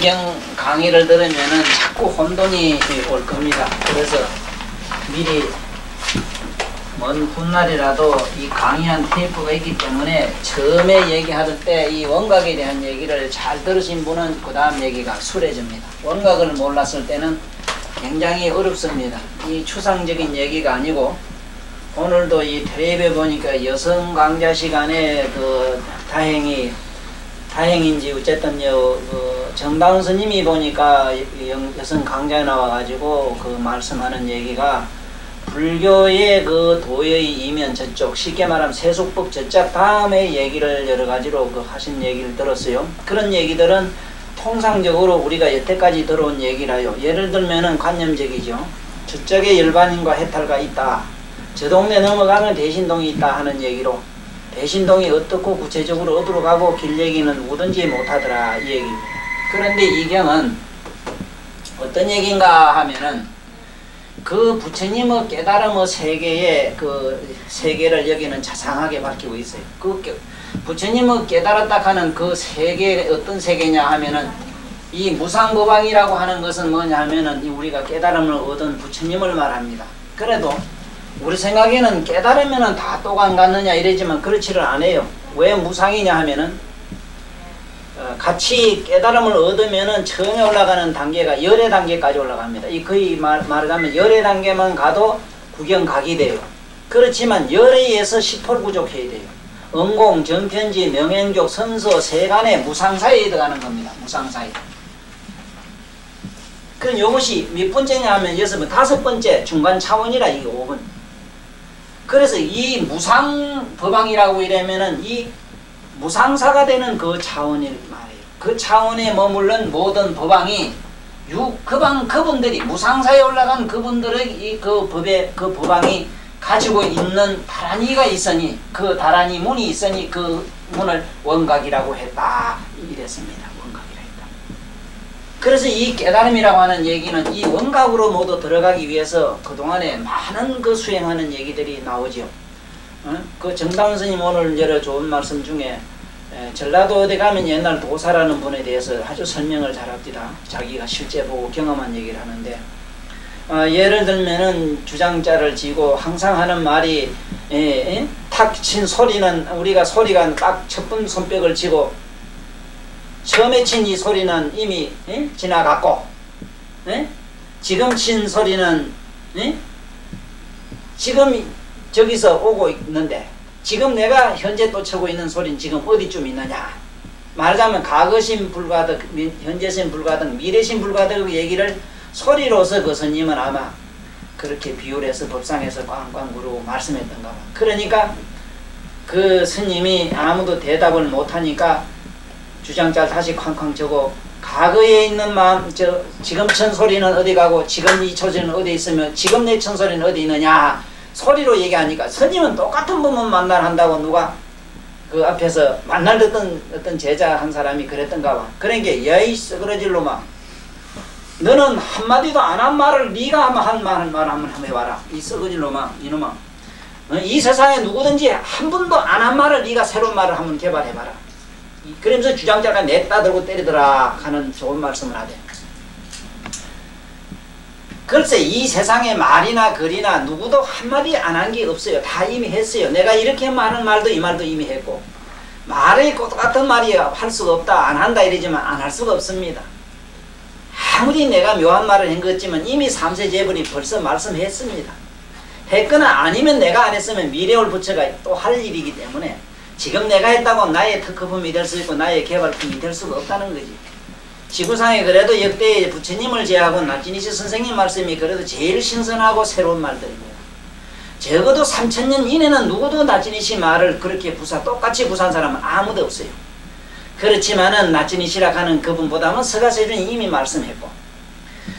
예경 강의를 들으면은 자꾸 혼돈이 올 겁니다. 그래서 미리 먼 훗날이라도 이 강의한 테이프가 있기 때문에 처음에 얘기할 때 이 원각에 대한 얘기를 잘 들으신 분은 그 다음 얘기가 수월해집니다. 원각을 몰랐을 때는 굉장히 어렵습니다. 이 추상적인 얘기가 아니고, 오늘도 이 텔레비에 보니까 여성 강좌 시간에 그 다행인지 어쨌든 정다운 스님이 보니까 여성 강좌에 나와가지고 그 말씀하는 얘기가 불교의 그 도의 이면 저쪽, 쉽게 말하면 세속법 저쪽 다음에 얘기를 여러 가지로 그 하신 얘기를 들었어요. 그런 얘기들은 통상적으로 우리가 여태까지 들어온 얘기라요. 예를 들면은 관념적이죠. 저쪽에 일반인과 해탈가 있다, 저 동네 넘어가면 대신동이 있다 하는 얘기로, 대신동이 어떻고 구체적으로 어디로 가고 길 얘기는 누구든지 못하더라 이 얘기입니다. 그런데 이 경은 어떤 얘기인가 하면은 그 부처님의 깨달음의 세계에 그 세계를 여기는 자상하게 밝히고 있어요. 그 부처님의 깨달았다 하는 그 세계 어떤 세계냐 하면은 이 무상법왕이라고 하는 것은 뭐냐 하면은 우리가 깨달음을 얻은 부처님을 말합니다. 그래도 우리 생각에는 깨달으면은 다 또간 같느냐 이러지만 그렇지를 않아요. 왜 무상이냐 하면은 같이 깨달음을 얻으면은 처음에 올라가는 단계가 열의 단계까지 올라갑니다. 이 거의 말하자면 열의 단계만 가도 구경각이 돼요. 그렇지만 열에 의해서 10% 부족해야 돼요. 음공, 정편지, 명행족, 선서, 세간의 무상사에 들어가는 겁니다. 무상사에. 그럼 이것이 몇 번째냐 하면 여섯 다섯 번째 중간 차원이라 이게 5번. 그래서 이 무상법왕이라고 이러면은 이 무상사가 되는 그 차원이 말이에요. 그 차원에 머무른 모든 법왕이 그분들이 무상사에 올라간 그분들의 이 그 법의 그 법왕이 가지고 있는 다란이가 있으니, 그 다란이 문이 있으니 그 문을 원각이라고 했다 이랬습니다. 원각이라 했다. 그래서 이 깨달음이라고 하는 얘기는 이 원각으로 모두 들어가기 위해서 그동안에 많은 그 수행하는 얘기들이 나오죠. 그 정다운 스님 오늘 여러 좋은 말씀 중에 전라도 어디 가면 옛날 도사라는 분에 대해서 아주 설명을 잘합니다. 자기가 실제 보고 경험한 얘기를 하는데, 예를 들면은 주장자를 쥐고 항상 하는 말이 탁 친 소리는, 우리가 소리가 딱 첫 번 손뼉을 쥐고 처음에 친 이 소리는 이미 지나갔고, 지금 친 소리는 지금 저기서 오고 있는데, 지금 내가 현재 또 쳐고 있는 소리는 지금 어디쯤 있느냐. 말하자면 과거신 불가득, 현재신 불가득, 미래신 불가득 얘기를 소리로서 그 스님은 아마 그렇게 비율해서 법상에서 꽝꽝 구르고 말씀했던가 봐. 그러니까 그 스님이 아무도 대답을 못하니까 주장자 다시 쾅쾅 적어, 과거에 있는 마음, 지금 천 소리는 어디 가고 지금 이 초지는 어디 있으면 지금 내 천 소리는 어디 있느냐 소리로 얘기하니까, 스님은 똑같은 법만 만날 한다고 누가 그 앞에서 만날 듣던 어떤 제자 한 사람이 그랬던가 봐. 그러니까 야이 썩으러질 놈아, 너는 한마디도 안 한 말을 네가 한 말 한번 해봐라. 이 썩어질 놈아, 이놈아, 이 세상에 누구든지 한 번도 안 한 말을 네가 새로운 말을 한번 개발해봐라. 그러면서 주장자가 냈다 들고 때리더라 하는 좋은 말씀을 하대. 글쎄 이 세상에 말이나 글이나 누구도 한마디 안 한 게 없어요. 다 이미 했어요. 내가 이렇게 하는 말도 이 말도 이미 했고, 말이 똑같은 말이 할 수가 없다, 안 한다 이러지만 안 할 수가 없습니다. 아무리 내가 묘한 말을 한 것 같지만 이미 삼세제불이 벌써 말씀했습니다. 했거나 아니면 내가 안 했으면 미래 올 부처가 또 할 일이기 때문에 지금 내가 했다고 나의 특허품이 될 수 있고 나의 개발품이 될 수가 없다는 거지. 지구상에 그래도 역대의 부처님을 제하고 나찌니시 선생님 말씀이 그래도 제일 신선하고 새로운 말들입니다. 적어도 3000년 이내는 누구도 나찌니시 말을 그렇게 똑같이 구사한 사람은 아무도 없어요. 그렇지만은 나찌니시라 하는 그분보다는 서가세준이 이미 말씀했고,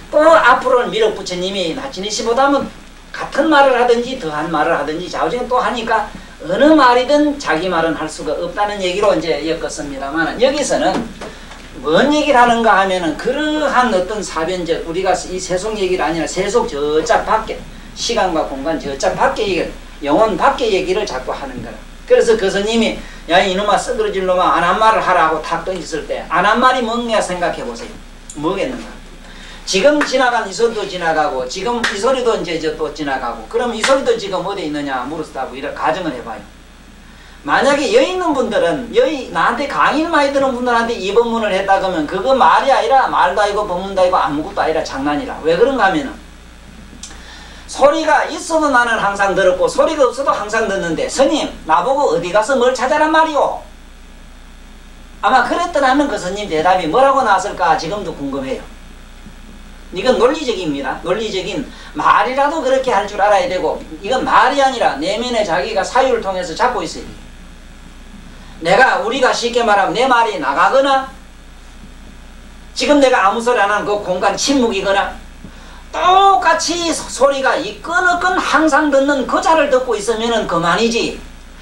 또 앞으로는 미륵 부처님이 나찌니시보다는 같은 말을 하든지 더한 말을 하든지 좌우지간 또 하니까 어느 말이든 자기 말은 할 수가 없다는 얘기로 이제 엮었습니다만, 여기서는 뭔 얘기를 하는가 하면은 그러한 어떤 사변적, 우리가 이 세속 얘기를 아니라 세속 저짝 밖에, 시간과 공간 저짝 밖에 얘기를, 영혼 밖에 얘기를 자꾸 하는 거라. 그래서 그 스님이 야 이놈아 썩어질 놈아 안 한 말을 하라고 탁 던졌을 때 안 한 말이 뭔가 생각해 보세요. 뭐겠는가? 지금 지나간 이 소리도 지나가고 지금 이 소리도 이제 또 지나가고 그럼 이 소리도 지금 어디 있느냐 물었다고 이런 가정을 해봐요. 만약에 여기 있는 분들은 여기 나한테 강의를 많이 들은 분들한테 이 법문을 했다 그러면 그거 말이 아니라 말도 아니고 법문도 아니고 아무것도 아니라 장난이라. 왜 그런가 하면은 소리가 있어도 나는 항상 들었고 소리가 없어도 항상 듣는데 스님 나보고 어디 가서 뭘 찾아란 말이오? 아마 그랬더라면 그 스님 대답이 뭐라고 나왔을까 지금도 궁금해요. 이건 논리적입니다. 논리적인 말이라도 그렇게 할 줄 알아야 되고 이건 말이 아니라 내면에 자기가 사유를 통해서 잡고 있어야 돼요. 우리가 쉽게 말하면 내 말이 나가거나 지금 내가 아무 소리 안 하는 그 공간 침묵이거나 똑같이 소리가 이끈이끈 항상 듣는 그 자를 듣고 있으면은 그만이지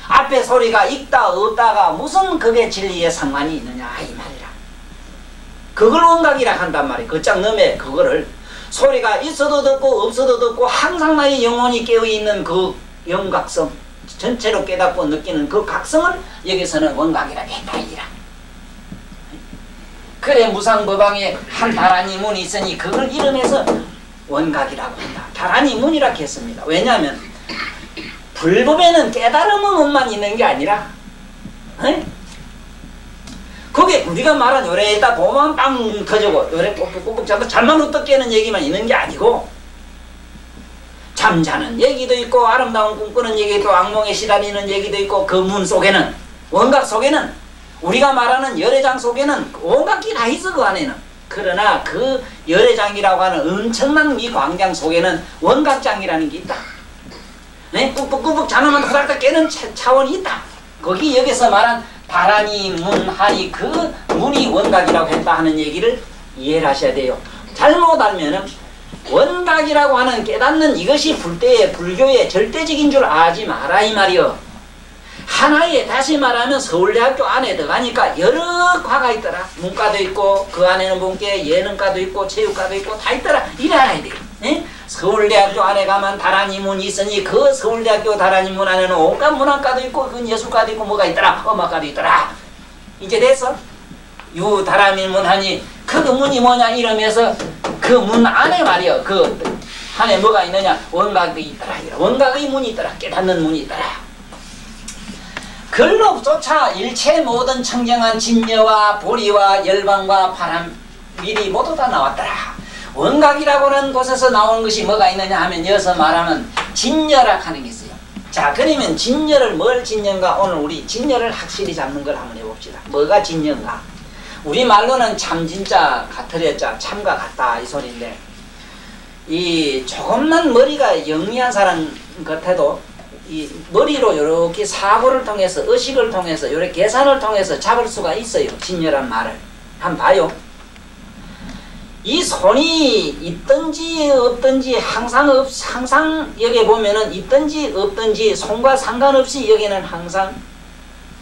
앞에 소리가 있다 없다가 무슨 그게 진리에 상관이 있느냐 이 말이라. 그걸 원각이라 한단 말이에요. 그 짝 넘에 그거를 소리가 있어도 듣고 없어도 듣고 항상 나의 영혼이 깨어있는 그 영각성 전체로 깨닫고 느끼는 그 각성을 여기서는 원각이라 했다 이라. 그래 무상법왕에 한 다란이 문이 있으니 그걸 이름해서 원각이라고 한다. 다란이 문이라고 했습니다. 왜냐하면 불법에는 깨달음만 있는 게 아니라 그게 우리가 말한 요래에다 도만 빵 터지고 요래 꼭꼭 잡고 잘만 어떻게는 얘기만 있는 게 아니고 잠자는 얘기도 있고 아름다운 꿈꾸는 얘기도 있고 악몽에 시달리는 얘기도 있고 그 문 속에는 원각 속에는 우리가 말하는 열애장 속에는 온갖 게 다 있어 그 안에는. 그러나 그 열애장이라고 하는 엄청난 이 광장 속에는 원각장이라는 게 있다. 네? 꾹꾹꾹꾹 자면 후닥닥 깨는 차원이 있다. 거기 여기서 말한 다란이 문하니 그 문이 원각이라고 했다 하는 얘기를 이해를 하셔야 돼요. 잘못 알면은 원각이라고 하는 깨닫는 이것이 불교의 절대적인 줄 알지 마라 이 말이요. 하나의 다시 말하면 서울대학교 안에 들어가니까 여러 과가 있더라. 문과도 있고 그 안에는 본게 예능과도 있고 체육과도 있고 다 있더라. 이래 알아야 돼요. 네? 서울대학교 안에 가면 다란이 문이 있으니 그 서울대학교 다란이 문 안에는 온갖 문학과도 있고 그 예술과도 있고 뭐가 있더라. 음악과도 있더라. 이제 됐어? 유 다란이 문 하니 그 문이 뭐냐 이러면서 그 문 안에 말이요. 그 안에 뭐가 있느냐. 원각이 있더라. 원각의 문이 있더라. 깨닫는 문이 있더라. 글로조차 일체 모든 청정한 진여와 보리와 열방과 바람 미리 모두 다 나왔더라. 원각이라고 하는 곳에서 나오는 것이 뭐가 있느냐 하면 여기서 말하는 진여라 하는 게 있어요. 자 그러면 진여를 뭘 진여인가 오늘 우리 진여를 확실히 잡는 걸 한번 해봅시다. 뭐가 진여인가. 우리말로는 참 진짜 같으렸자 참과 같다 이 소리인데 이 조금만 머리가 영리한 사람 같아도 이 머리로 이렇게 사고를 통해서 의식을 통해서 이렇게 계산을 통해서 잡을 수가 있어요. 진여란 말을 한번 봐요. 이 손이 있든지 없든지 항상 여기 보면은 있든지 없든지 손과 상관없이 여기는 항상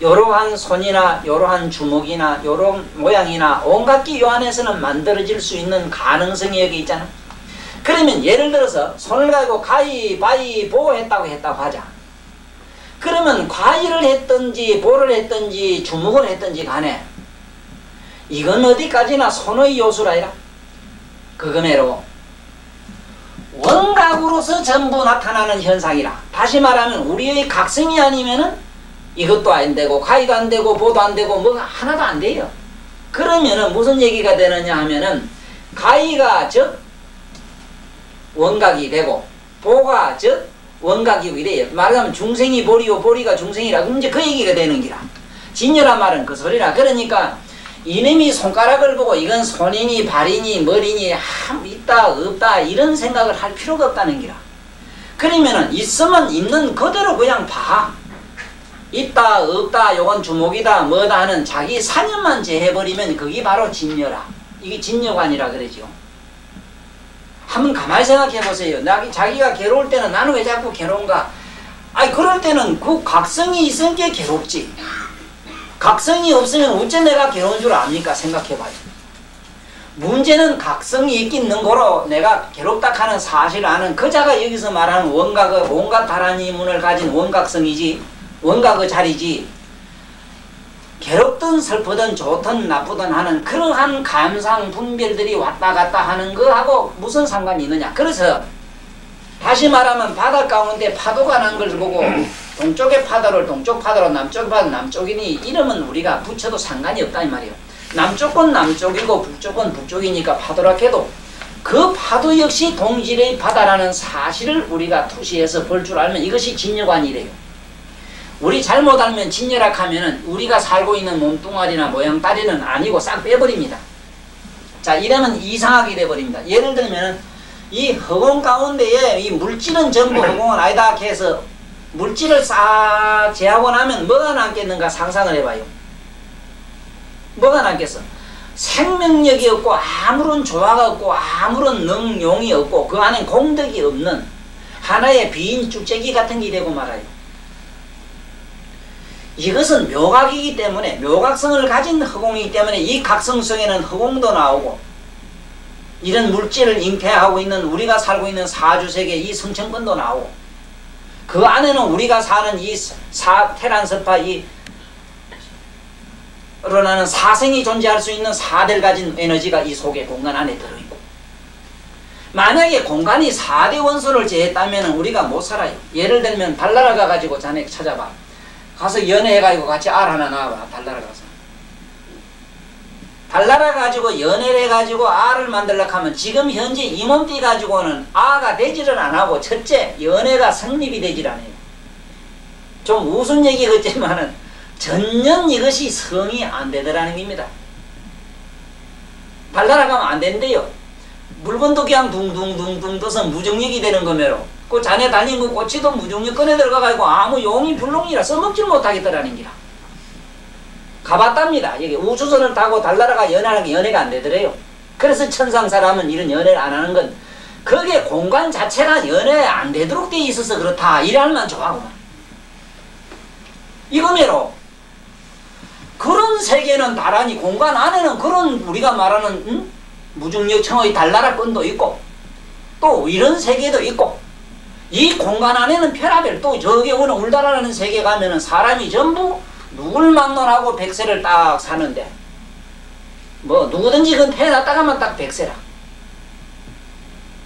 요러한 손이나 요러한 주먹이나 요런 모양이나 온갖 게 요 안에서는 만들어질 수 있는 가능성이 여기 있잖아. 그러면 예를 들어서 손을 가지고 가위바위보 했다고 하자. 그러면 과일을 했든지 볼을 했든지 주먹을 했든지 간에 이건 어디까지나 손의 요소라이라. 그거매로 원각으로서 전부 나타나는 현상이라. 다시 말하면 우리의 각성이 아니면은 이것도 안 되고 가위도 안 되고 보도 안 되고 뭐가 하나도 안 돼요. 그러면은 무슨 얘기가 되느냐 하면은 가위가 즉 원각이 되고 보가 즉 원각이고 이래요. 말하면 중생이 보리요 보리가 중생이라. 그럼 이제 그 얘기가 되는 기라. 진여란 말은 그 소리라. 그러니까 이놈이 손가락을 보고 이건 손이니 발이니 머리니 있다 없다 이런 생각을 할 필요가 없다는 기라. 그러면은 있으면 있는 그대로 그냥 봐. 있다 없다 요건 주목이다 뭐다 하는 자기 사념만 제해버리면 그게 바로 진여라. 이게 진여관이라 그러죠. 한번 가만히 생각해 보세요. 자기가 괴로울 때는 나는 왜 자꾸 괴로운가? 아니 그럴 때는 그 각성이 있으니까 괴롭지. 각성이 없으면 어째 내가 괴로운 줄 압니까? 생각해 봐요. 문제는 각성이 있긴 있는 거로 내가 괴롭다 하는 사실을 아는 그 자가 여기서 말하는 원각의 온갖 다란이 문을 가진 원각성이지 원각의 자리지. 괴롭든 슬프든 좋든 나쁘든 하는 그러한 감상 분별들이 왔다 갔다 하는 거하고 무슨 상관이 있느냐. 그래서 다시 말하면 바다 가운데 파도가 난 걸 보고 동쪽의 파도를 동쪽 파도로 남쪽의 파도 남쪽이니 이름은 우리가 붙여도 상관이 없다 이 말이에요. 남쪽은 남쪽이고 북쪽은 북쪽이니까 파도라 해도 그 파도 역시 동질의 바다라는 사실을 우리가 투시해서 볼 줄 알면 이것이 진여관이래요. 우리 잘못 알면 진여라 하면은 우리가 살고 있는 몸뚱아리나 모양 다리는 아니고 싹 빼버립니다. 자, 이러면 이상하게 돼버립니다. 예를 들면은 이 허공 가운데에 이 물질은 전부 허공은 아니다 해서 물질을 싹 제하고 나면 뭐가 남겠는가 상상을 해봐요. 뭐가 남겠어? 생명력이 없고 아무런 조화가 없고 아무런 능용이 없고 그 안에 공덕이 없는 하나의 빈 쭉재기 같은 게 되고 말아요. 이것은 묘각이기 때문에 묘각성을 가진 허공이기 때문에 이 각성 속에는 허공도 나오고 이런 물질을 잉태하고 있는 우리가 살고 있는 사주세계 이 성천권도 나오고 그 안에는 우리가 사는 이 테란스파 이 일어나는 사생이 존재할 수 있는 사대를 가진 에너지가 이 속에 공간 안에 들어있고 만약에 공간이 4대 원소를 제했다면 우리가 못 살아요. 예를 들면 달나라 가가지고 자네 찾아봐. 가서 연애해가지고 같이 알 하나 낳아봐. 달나라 가서. 달나라 가지고 연애를 해가지고 알을 만들려고 하면 지금 현재 이 몸띠 가지고는 아가 되지를 안하고 첫째 연애가 성립이 되질 않아요. 좀 우스운 얘기 같지만은 전년 이것이 성이 안 되더라는 겁니다. 달나라 가면 안 된대요. 물건도 그냥 둥둥둥둥 떠서 무중력이 되는 거매로 그 자네 달린 그 꼬치도 무중력 꺼내 들어가가지고 아무 용이 불능이라 써먹질 못하겠더라는 기라. 가봤답니다. 여기 우주선을 타고 달나라가 연애하는 게 연애가 안 되더래요. 그래서 천상 사람은 이런 연애를 안 하는 건 그게 공간 자체가 연애 안 되도록 돼 있어서 그렇다. 이래야만 좋아하구만. 이거매로 그런 세계는 나란히 공간 안에는 그런 우리가 말하는 무중력청의 달나라권도 있고 또 이런 세계도 있고 이 공간 안에는 별하별 또 저기 오는 울다라는 세계 가면은 사람이 전부 누굴 막론하고 100세를 딱 사는데 뭐 누구든지 그건 태어났다가만 딱 100세라.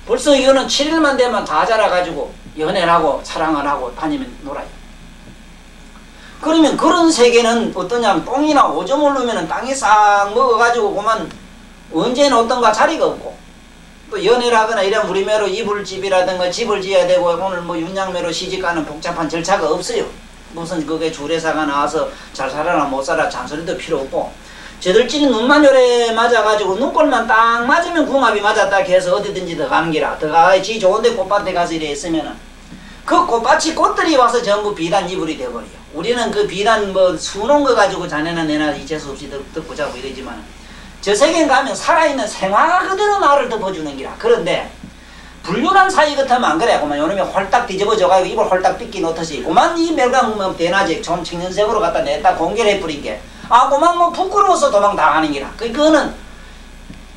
벌써 이거는 7일만 되면 다 자라가지고 연애를 하고 사랑을 하고 다니면 놀아요. 그러면 그런 세계는 어떠냐면 똥이나 오줌을 누면은 땅에 싹 먹어가지고 그만 언제는 어떤가 자리가 없고 또 연애를 하거나 이런 우리매로 이불집이라든가 집을 지어야 되고 오늘 뭐 윤양매로 시집가는 복잡한 절차가 없어요. 무슨 그게 주례사가 나와서 잘 살아나 못 살아 잔소리도 필요 없고 저들끼리 눈만 요래 맞아가지고 눈꼴만 딱 맞으면 궁합이 맞았다 해서 어디든지 더 가는 기라. 더 가야지 좋은데 꽃밭에 가서 이래 있으면은 그 꽃밭이 꽃들이 와서 전부 비단 이불이 돼버려요. 우리는 그 비단 뭐 수놓은 거 가지고 자네나 내나 이재수 없이 듣고 자고 이러지만 저 세계에 가면 살아있는 생화가 그대로 나를 덮어주는 기라. 그런데 불륜한 사이 같으면 안 그래. 그만 요놈이 홀딱 뒤집어져가지고 입을 홀딱 삐끼 놓듯이 그만 이 멸강 대낮에 좀 청년색으로 갖다 냈다 공개를 해버린 게 아 그만 뭐 부끄러워서 도망 당하는 기라. 그거는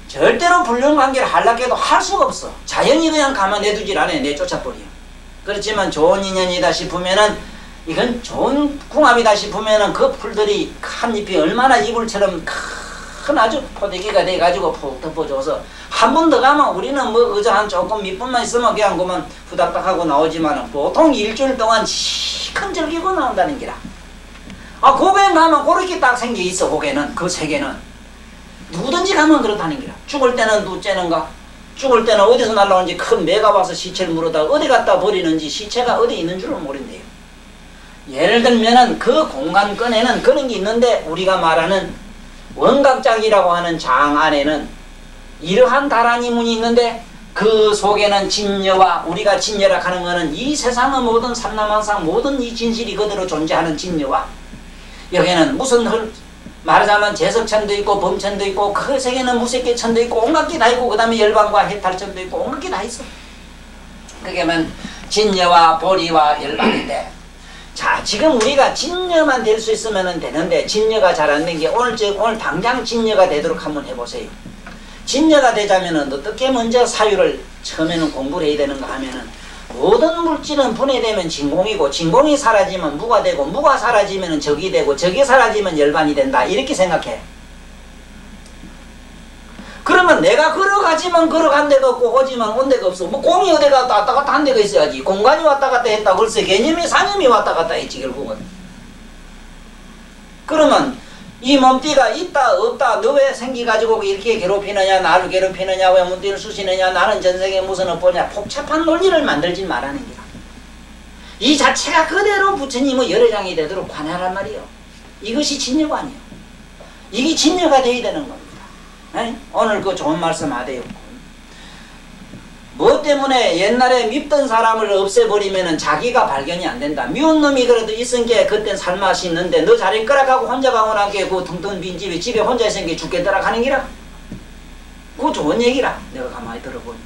절대로 불륜 관계를 하려고 해도 할 수가 없어. 자연히 그냥 가만 내두질 않아. 내쫓아버려. 그렇지만 좋은 인연이다 싶으면은 이건 좋은 궁합이다 싶으면은 그 풀들이 한 잎이 얼마나 이불처럼 큰 아주 포대기가 돼가지고 푹 덮어줘서 한 번 더 가면 우리는 뭐 그저 한 조금 몇 분만 있으면 그냥 그만 후닥닥하고 나오지만은 보통 일주일 동안 시큰절기고 나온다는 기라. 아 고개 가면 그렇게 딱 생겨 있어. 고개는 그 세계는 누구든지 가면 그렇다는 기라. 죽을 때는 누째는가 죽을 때는 어디서 날라오는지 큰 매가 와서 시체를 물어다 어디 갖다 버리는지 시체가 어디 있는 줄을 모른대요. 예를 들면은 그 공간권에는 그런 게 있는데 우리가 말하는 원각장이라고 하는 장 안에는 이러한 다란이 문이 있는데 그 속에는 진여와 우리가 진여라 하는 것은 이 세상의 모든 삼라만상 모든 이 진실이 그대로 존재하는 진여와 여기는 무슨 말하자면 제석천도 있고 범천도 있고 그 세계는 무색계천도 있고 온갖 게 다 있고 그 다음에 열반과 해탈천도 있고 온갖 게 다 있어. 그게면 진여와 보리와 열반인데 자 지금 우리가 진여만 될 수 있으면 되는데 진여가 잘 안 된 게 오늘 당장 진여가 되도록 한번 해보세요. 진여가 되자면은 어떻게 먼저 사유를 처음에는 공부를 해야 되는가 하면은 모든 물질은 분해되면 진공이고 진공이 사라지면 무가 되고 무가 사라지면 적이 되고 적이 사라지면 열반이 된다. 이렇게 생각해. 그러면 내가 걸어가지만 걸어간 데가 없고 오지만 온 데가 없어. 뭐 공이 어디 갔다 왔다 갔다 한 데가 있어야지. 공간이 왔다 갔다 했다. 글쎄 개념이 사념이 왔다 갔다 했지 결국은. 그러면 이 몸띠가 있다 없다 너 왜 생기가지고 이렇게 괴롭히느냐 나를 괴롭히느냐 왜 몸띠를 쑤시느냐 나는 전생에 무슨 업보냐 복잡한 논리를 만들지 말라는 거야. 이 자체가 그대로 부처님의 열애장이 되도록 관하란 말이요. 이것이 진여가 아니에요. 이게 진여가 되어야 되는 겁니다. 에? 오늘 그 좋은 말씀 하대요. 뭐 때문에 옛날에 밉던 사람을 없애버리면 자기가 발견이 안 된다. 미운 놈이 그래도 있은 게 그땐 살맛이 있는데 너 자리 끄락하고 혼자 가고 나게 그 텅텅 빈 집에 혼자 있은 게 죽겠더라 하는 기라. 그거 좋은 얘기라. 내가 가만히 들어보니.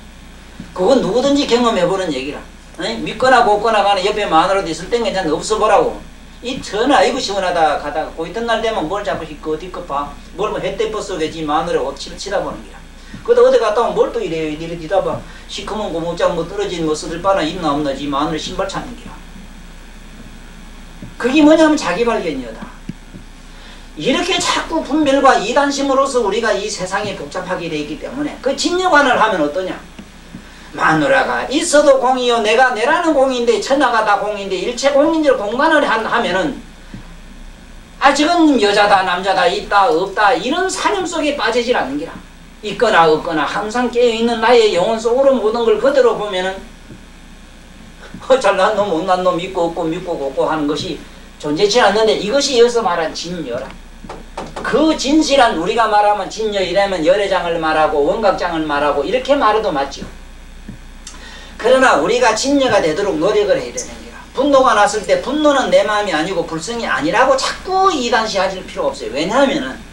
그건 누구든지 경험해보는 얘기라. 에? 믿거나 곱거나 가는 옆에 마누라도 있을 땐 괜찮아. 없어보라고. 이 전에 아이고 시원하다 가다가 그 이튿날 되면 뭘 자꾸 어디 kop아 뭘 뭐 햇대포 속에지 마누라 옷 치다보는 기라. 그러다 어디 갔다 오면 뭘 또 이래 뒤다봐 시커먼 고무장 뭐 떨어진 뭐 쓰들바나 있나 없나 지 마누라 신발 찾는 기라. 그게 뭐냐면 자기 발견이다. 이렇게 자꾸 분별과 이단심으로서 우리가 이 세상이 복잡하게 되어 있기 때문에 그 진여관을 하면 어떠냐. 마누라가 있어도 공이요 내가 내라는 공인데 천하가 다 공인데 일체 공인줄 공간을 하면은 아 저건 여자다 남자다 있다 없다 이런 사념 속에 빠지질 않는 기라. 있거나 없거나 항상 깨어있는 나의 영혼 속으로 모든 걸 그대로 보면은 잘난 놈 못난 놈 믿고 없고 믿고 없고 하는 것이 존재치 않는데 이것이 여기서 말한 진여라. 그 진실한 우리가 말하면 진여이라면 열애장을 말하고 원각장을 말하고 이렇게 말해도 맞죠. 그러나 우리가 진여가 되도록 노력을 해야 되는 거라. 분노가 났을 때 분노는 내 마음이 아니고 불성이 아니라고 자꾸 이단시 하실 필요 없어요. 왜냐하면은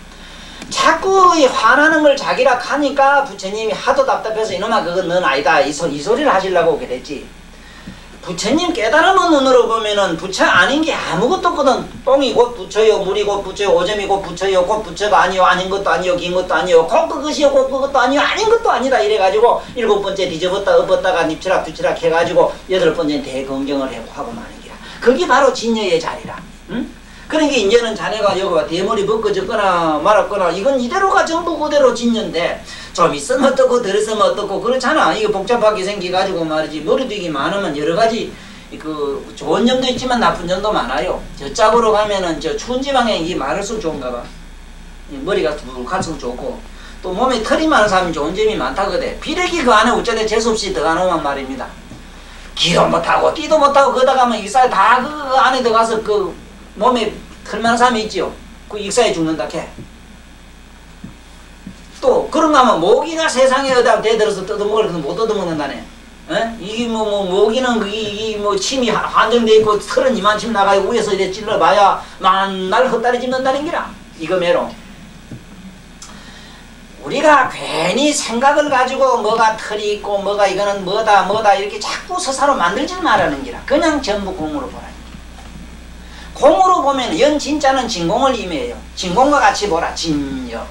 자꾸 이 화나는 걸 자기라 하니까 부처님이 하도 답답해서 이놈아 그건 넌 아니다 이 소리를 하시려고 그랬지. 부처님 깨달음의 눈으로 보면은 부처 아닌 게 아무것도 없거든. 똥이 곧 부처요 물이 곧 부처요 오점이 곧 부처요 곧 부처가 아니요 아닌 것도 아니요 긴 것도 아니요 곧 그것이요 곧 그것도 아니요 아닌 것도 아니다 이래가지고 7번째 뒤집었다 엎었다가 닙치락 뒤치락 해가지고 8번째 대건경을 하고 마는 기라. 그게 바로 진여의 자리라. 응? 그러니까 이제는 자네가 여기가 대머리 벗겨졌거나 말았거나 이건 이대로가 전부 그대로 진여인데 좀 있으면 어떻고 덜 있으면 어떻고 그렇잖아. 이거 복잡하게 생겨가지고 말이지 머리도 이게 많으면 여러가지 그 좋은 점도 있지만 나쁜 점도 많아요. 저쪽으로 가면은 저 추운 지방에 이게 많을수록 좋은가 봐. 머리가 두둑할수록 좋고 또 몸에 털이 많은 사람이 좋은 점이 많다거든. 비력이 그 안에 어쩌다 재수없이 들어가는 말입니다. 기도 못하고 뛰도 못하고 거기다 가면 익사에 다 그 안에 들어가서 그 몸에 털 많은 사람이 있지요. 그 익사에 죽는다 캐. 또 그런가 하면 모기가 세상에 어디다 대들어서 뜯어먹을 것도 못 뜯어먹는다네. 에? 이게 모기는 이 침이 한정돼 있고 털은 이만큼 나가고 위에서 이래 찔러봐야 만날 헛다리 짚는다는 기라. 이거 매로. 우리가 괜히 생각을 가지고 뭐가 털이 있고 뭐가 이거는 뭐다 이렇게 자꾸 서사로 만들지 말라는 기라. 그냥 전부 공으로 보라. 공으로 보면 연 진짜는 진공을 의미해요. 진공과 같이 보라. 진여.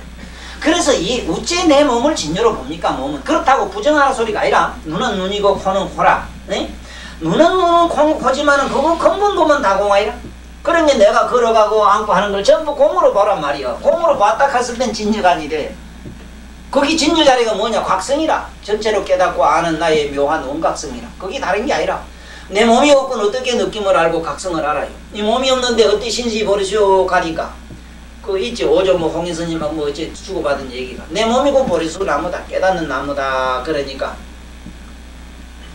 그래서 이 우째 내 몸을 진여로 봅니까? 몸은 그렇다고 부정하라 소리가 아니라 눈은 눈이고 코는 코라. 네? 눈은 코지만은 그거 근본 보면 다 공아이라. 그러니 내가 걸어가고 안고 하는 걸 전부 공으로 보란 말이야. 공으로 봤다 했을 땐 진여가 아니래. 거기 진여 자리가 뭐냐? 각성이라. 전체로 깨닫고 아는 나의 묘한 원각성이라. 거기 다른 게 아니라 내 몸이 없건 어떻게 느낌을 알고 각성을 알아요. 이 몸이 없는데 어떻게 신시 보리수 가니까 그 있지. 오조 뭐 홍인스님하고 뭐 어째 주고받은 얘기가 내 몸이고 보리수 나무다 깨닫는 나무다. 그러니까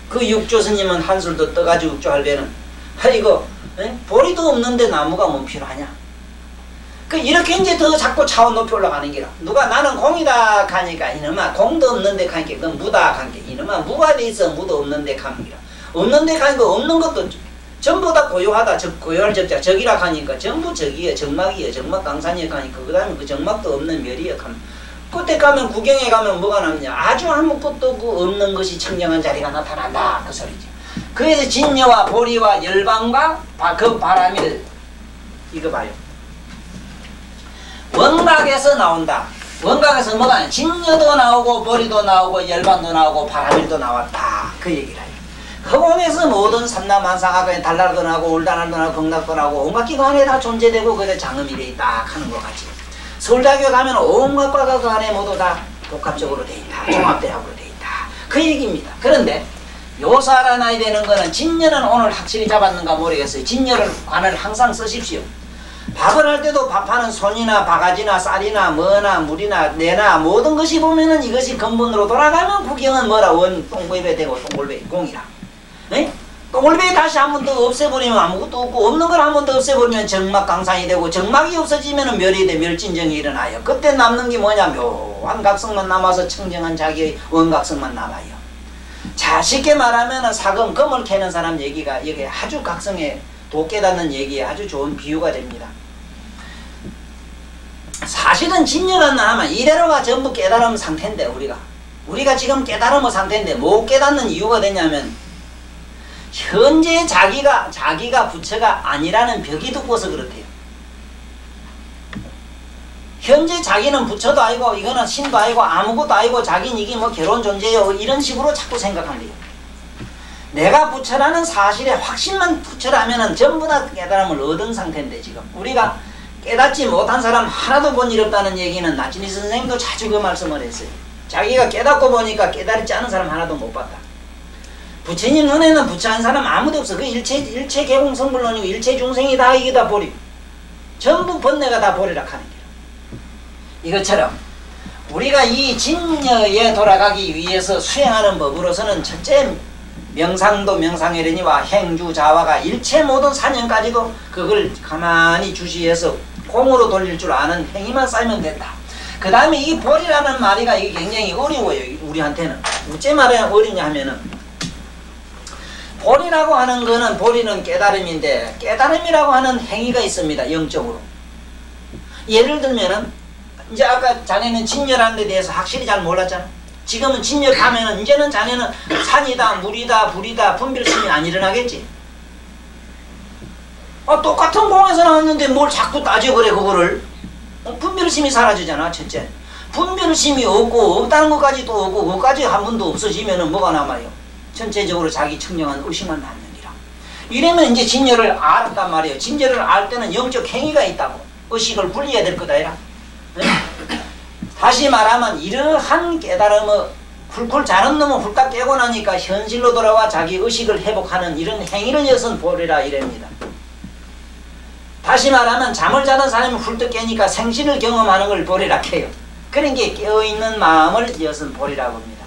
그 육조 스님은 한술도 떠가지고 육조 할배는 이거 보리도 없는데 나무가 뭔 필요하냐. 그 이렇게 이제 더 자꾸 차원 높이 올라가는 기라. 누가 나는 공이다 하니까 이놈아 공도 없는데 가니까 그건 무다 하니까 이놈아 무가 돼 있어 무도 없는데 가는 기라. 없는데 가니까 없는 것도 전부 다 고요하다. 고요할 적자 적이라 하니까 전부 적이에요. 적막이에요. 적막 강산이에 가니까 그 다음에 그 적막도 없는 멸이에요. 그때 가면 구경에 가면 뭐가 남냐. 아주 아무것도 그 없는 것이 청량한 자리가 나타난다. 그 소리죠. 그래서 진여와 보리와 열반과 그 바람이 이거 봐요. 원각에서 나온다. 원각에서 뭐가 진여도 나오고 보리도 나오고 열반도 나오고 바람일도 나왔다. 그 얘기를 해요. 허공에서 모든 삼라만상하고 달날건하고 울다날건하고 극락건하고 온갖 기관에 다 존재되고 그게 장엄이 딱 하는 것 같이 서울대학교 가면 온갖 과가 그 안에 모두 다 복합적으로 돼 있다. 종합대학으로 돼 있다. 그 얘기입니다. 그런데 요서 알아놔야 되는 거는 진열은 오늘 확실히 잡았는가 모르겠어요. 진열을 관을 항상 쓰십시오. 밥을 할 때도 밥하는 손이나 바가지나 쌀이나 뭐나 물이나 내나 모든 것이 보면은 이것이 근본으로 돌아가면 구경은 뭐라 원 똥골배 되고 똥골배 공이라. 에? 똥골배 다시 한 번 더 없애버리면 아무것도 없고 없는 걸 한 번 더 없애버리면 정막강산이 되고 정막이 없어지면 멸이 돼 멸진정이 일어나요. 그때 남는 게 뭐냐 묘한 각성만 남아서 청정한 자기의 원각성만 남아요. 자 쉽게 말하면 사금 금을 캐는 사람 얘기가 여기 아주 각성에 도 깨닫는 얘기에 아주 좋은 비유가 됩니다. 사실은 진열은 하면 이래로가 전부 깨달음 상태인데 우리가 지금 깨달음 상태인데 못 깨닫는 이유가 되냐면 현재 자기가 부처가 아니라는 벽이 두고서 그렇대요. 현재 자기는 부처도 아니고 이거는 신도 아니고 아무것도 아니고 자기는 이게 뭐 괴로운 존재요 이런 식으로 자꾸 생각한대요. 내가 부처라는 사실에 확신만 부처라면은 전부 다 깨달음을 얻은 상태인데 지금 우리가 깨닫지 못한 사람 하나도 본 일 없다는 얘기는 나진이 선생님도 자주 그 말씀을 했어요. 자기가 깨닫고 보니까 깨달지 않은 사람 하나도 못 봤다. 부처님 눈에는 부처한 사람 아무도 없어. 그 일체 개공 성불론이고 일체 중생이 다 이게 다 보리고 전부 번뇌가 다 보리라 하는 게 이것처럼 우리가 이 진여에 돌아가기 위해서 수행하는 법으로서는 첫째 명상도 명상이려니와 행주자화가 일체 모든 사념까지도 그걸 가만히 주시해서 공으로 돌릴 줄 아는 행위만 쌓이면 된다. 그 다음에 이 보리라는 말이가 이게 굉장히 어려워요. 우리한테는. 어째 말해야 어리냐 하면은 보리라고 하는 거는 보리는 깨달음인데 깨달음이라고 하는 행위가 있습니다. 영적으로. 예를 들면은 이제 아까 자네는 진열하는 데 대해서 확실히 잘 몰랐잖아. 지금은 진열하면은 이제는 자네는 산이다 물이다 불이다 분별심이 안 일어나겠지. 똑같은 공에서 나왔는데 뭘 자꾸 따져 그래 그거를. 분별심이 사라지잖아. 첫째 분별심이 없고 없다는 것까지 또 없고 그것까지 한 번도 없어지면은 뭐가 남아요? 전체적으로 자기 청정한 의식만 남느니라. 이러면 이제 진열을 알았단 말이에요. 진열을 알 때는 영적 행위가 있다고. 의식을 분리해야 될 거다 이라. 네? 다시 말하면 이러한 깨달음을 훌훌 자는 놈은 훌딱 깨고 나니까 현실로 돌아와 자기 의식을 회복하는 이런 행위를 여선 보리라 이랍니다. 다시 말하면 잠을 자던 사람이 훌떡 깨니까 생신을 경험하는 걸 보리라 해요. 그런 게 깨어있는 마음을 여선 보리라고 합니다.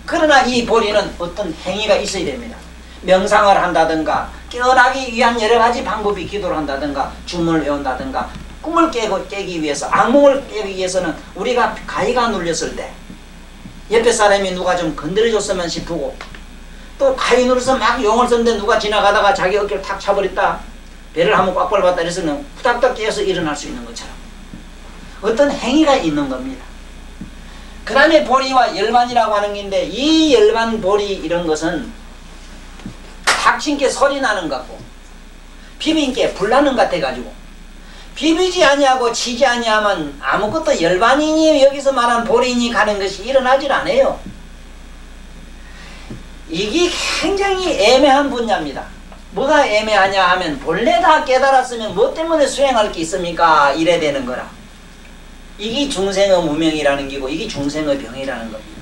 그러나 이 보리는 어떤 행위가 있어야 됩니다. 명상을 한다든가 깨어나기 위한 여러 가지 방법이 기도를 한다든가 춤을 외운다든가 꿈을 깨기 위해서 악몽을 깨기 위해서는 우리가 가위가 눌렸을 때 옆에 사람이 누가 좀 건드려줬으면 싶고 또 가위 눌러서 막 용을 썼는데 누가 지나가다가 자기 어깨를 탁 차버렸다 배를 한번 꽉 밟았다 이래서는 후닥닥 깨어서 일어날 수 있는 것처럼 어떤 행위가 있는 겁니다. 그 다음에 보리와 열반이라고 하는 게 있는데 이 열반 보리 이런 것은 닥친게 소리 나는 것 같고 비빈게 불나는 것 같아가지고 비비지 아니하고 치지 아니하면 아무것도 열반이니 여기서 말한 보리니 가는 것이 일어나질 않아요. 이게 굉장히 애매한 분야입니다. 뭐가 애매하냐 하면 본래 다 깨달았으면 뭐 때문에 수행할 게 있습니까? 이래 되는 거라. 이게 중생의 무명이라는 게고 이게 중생의 병이라는 겁니다.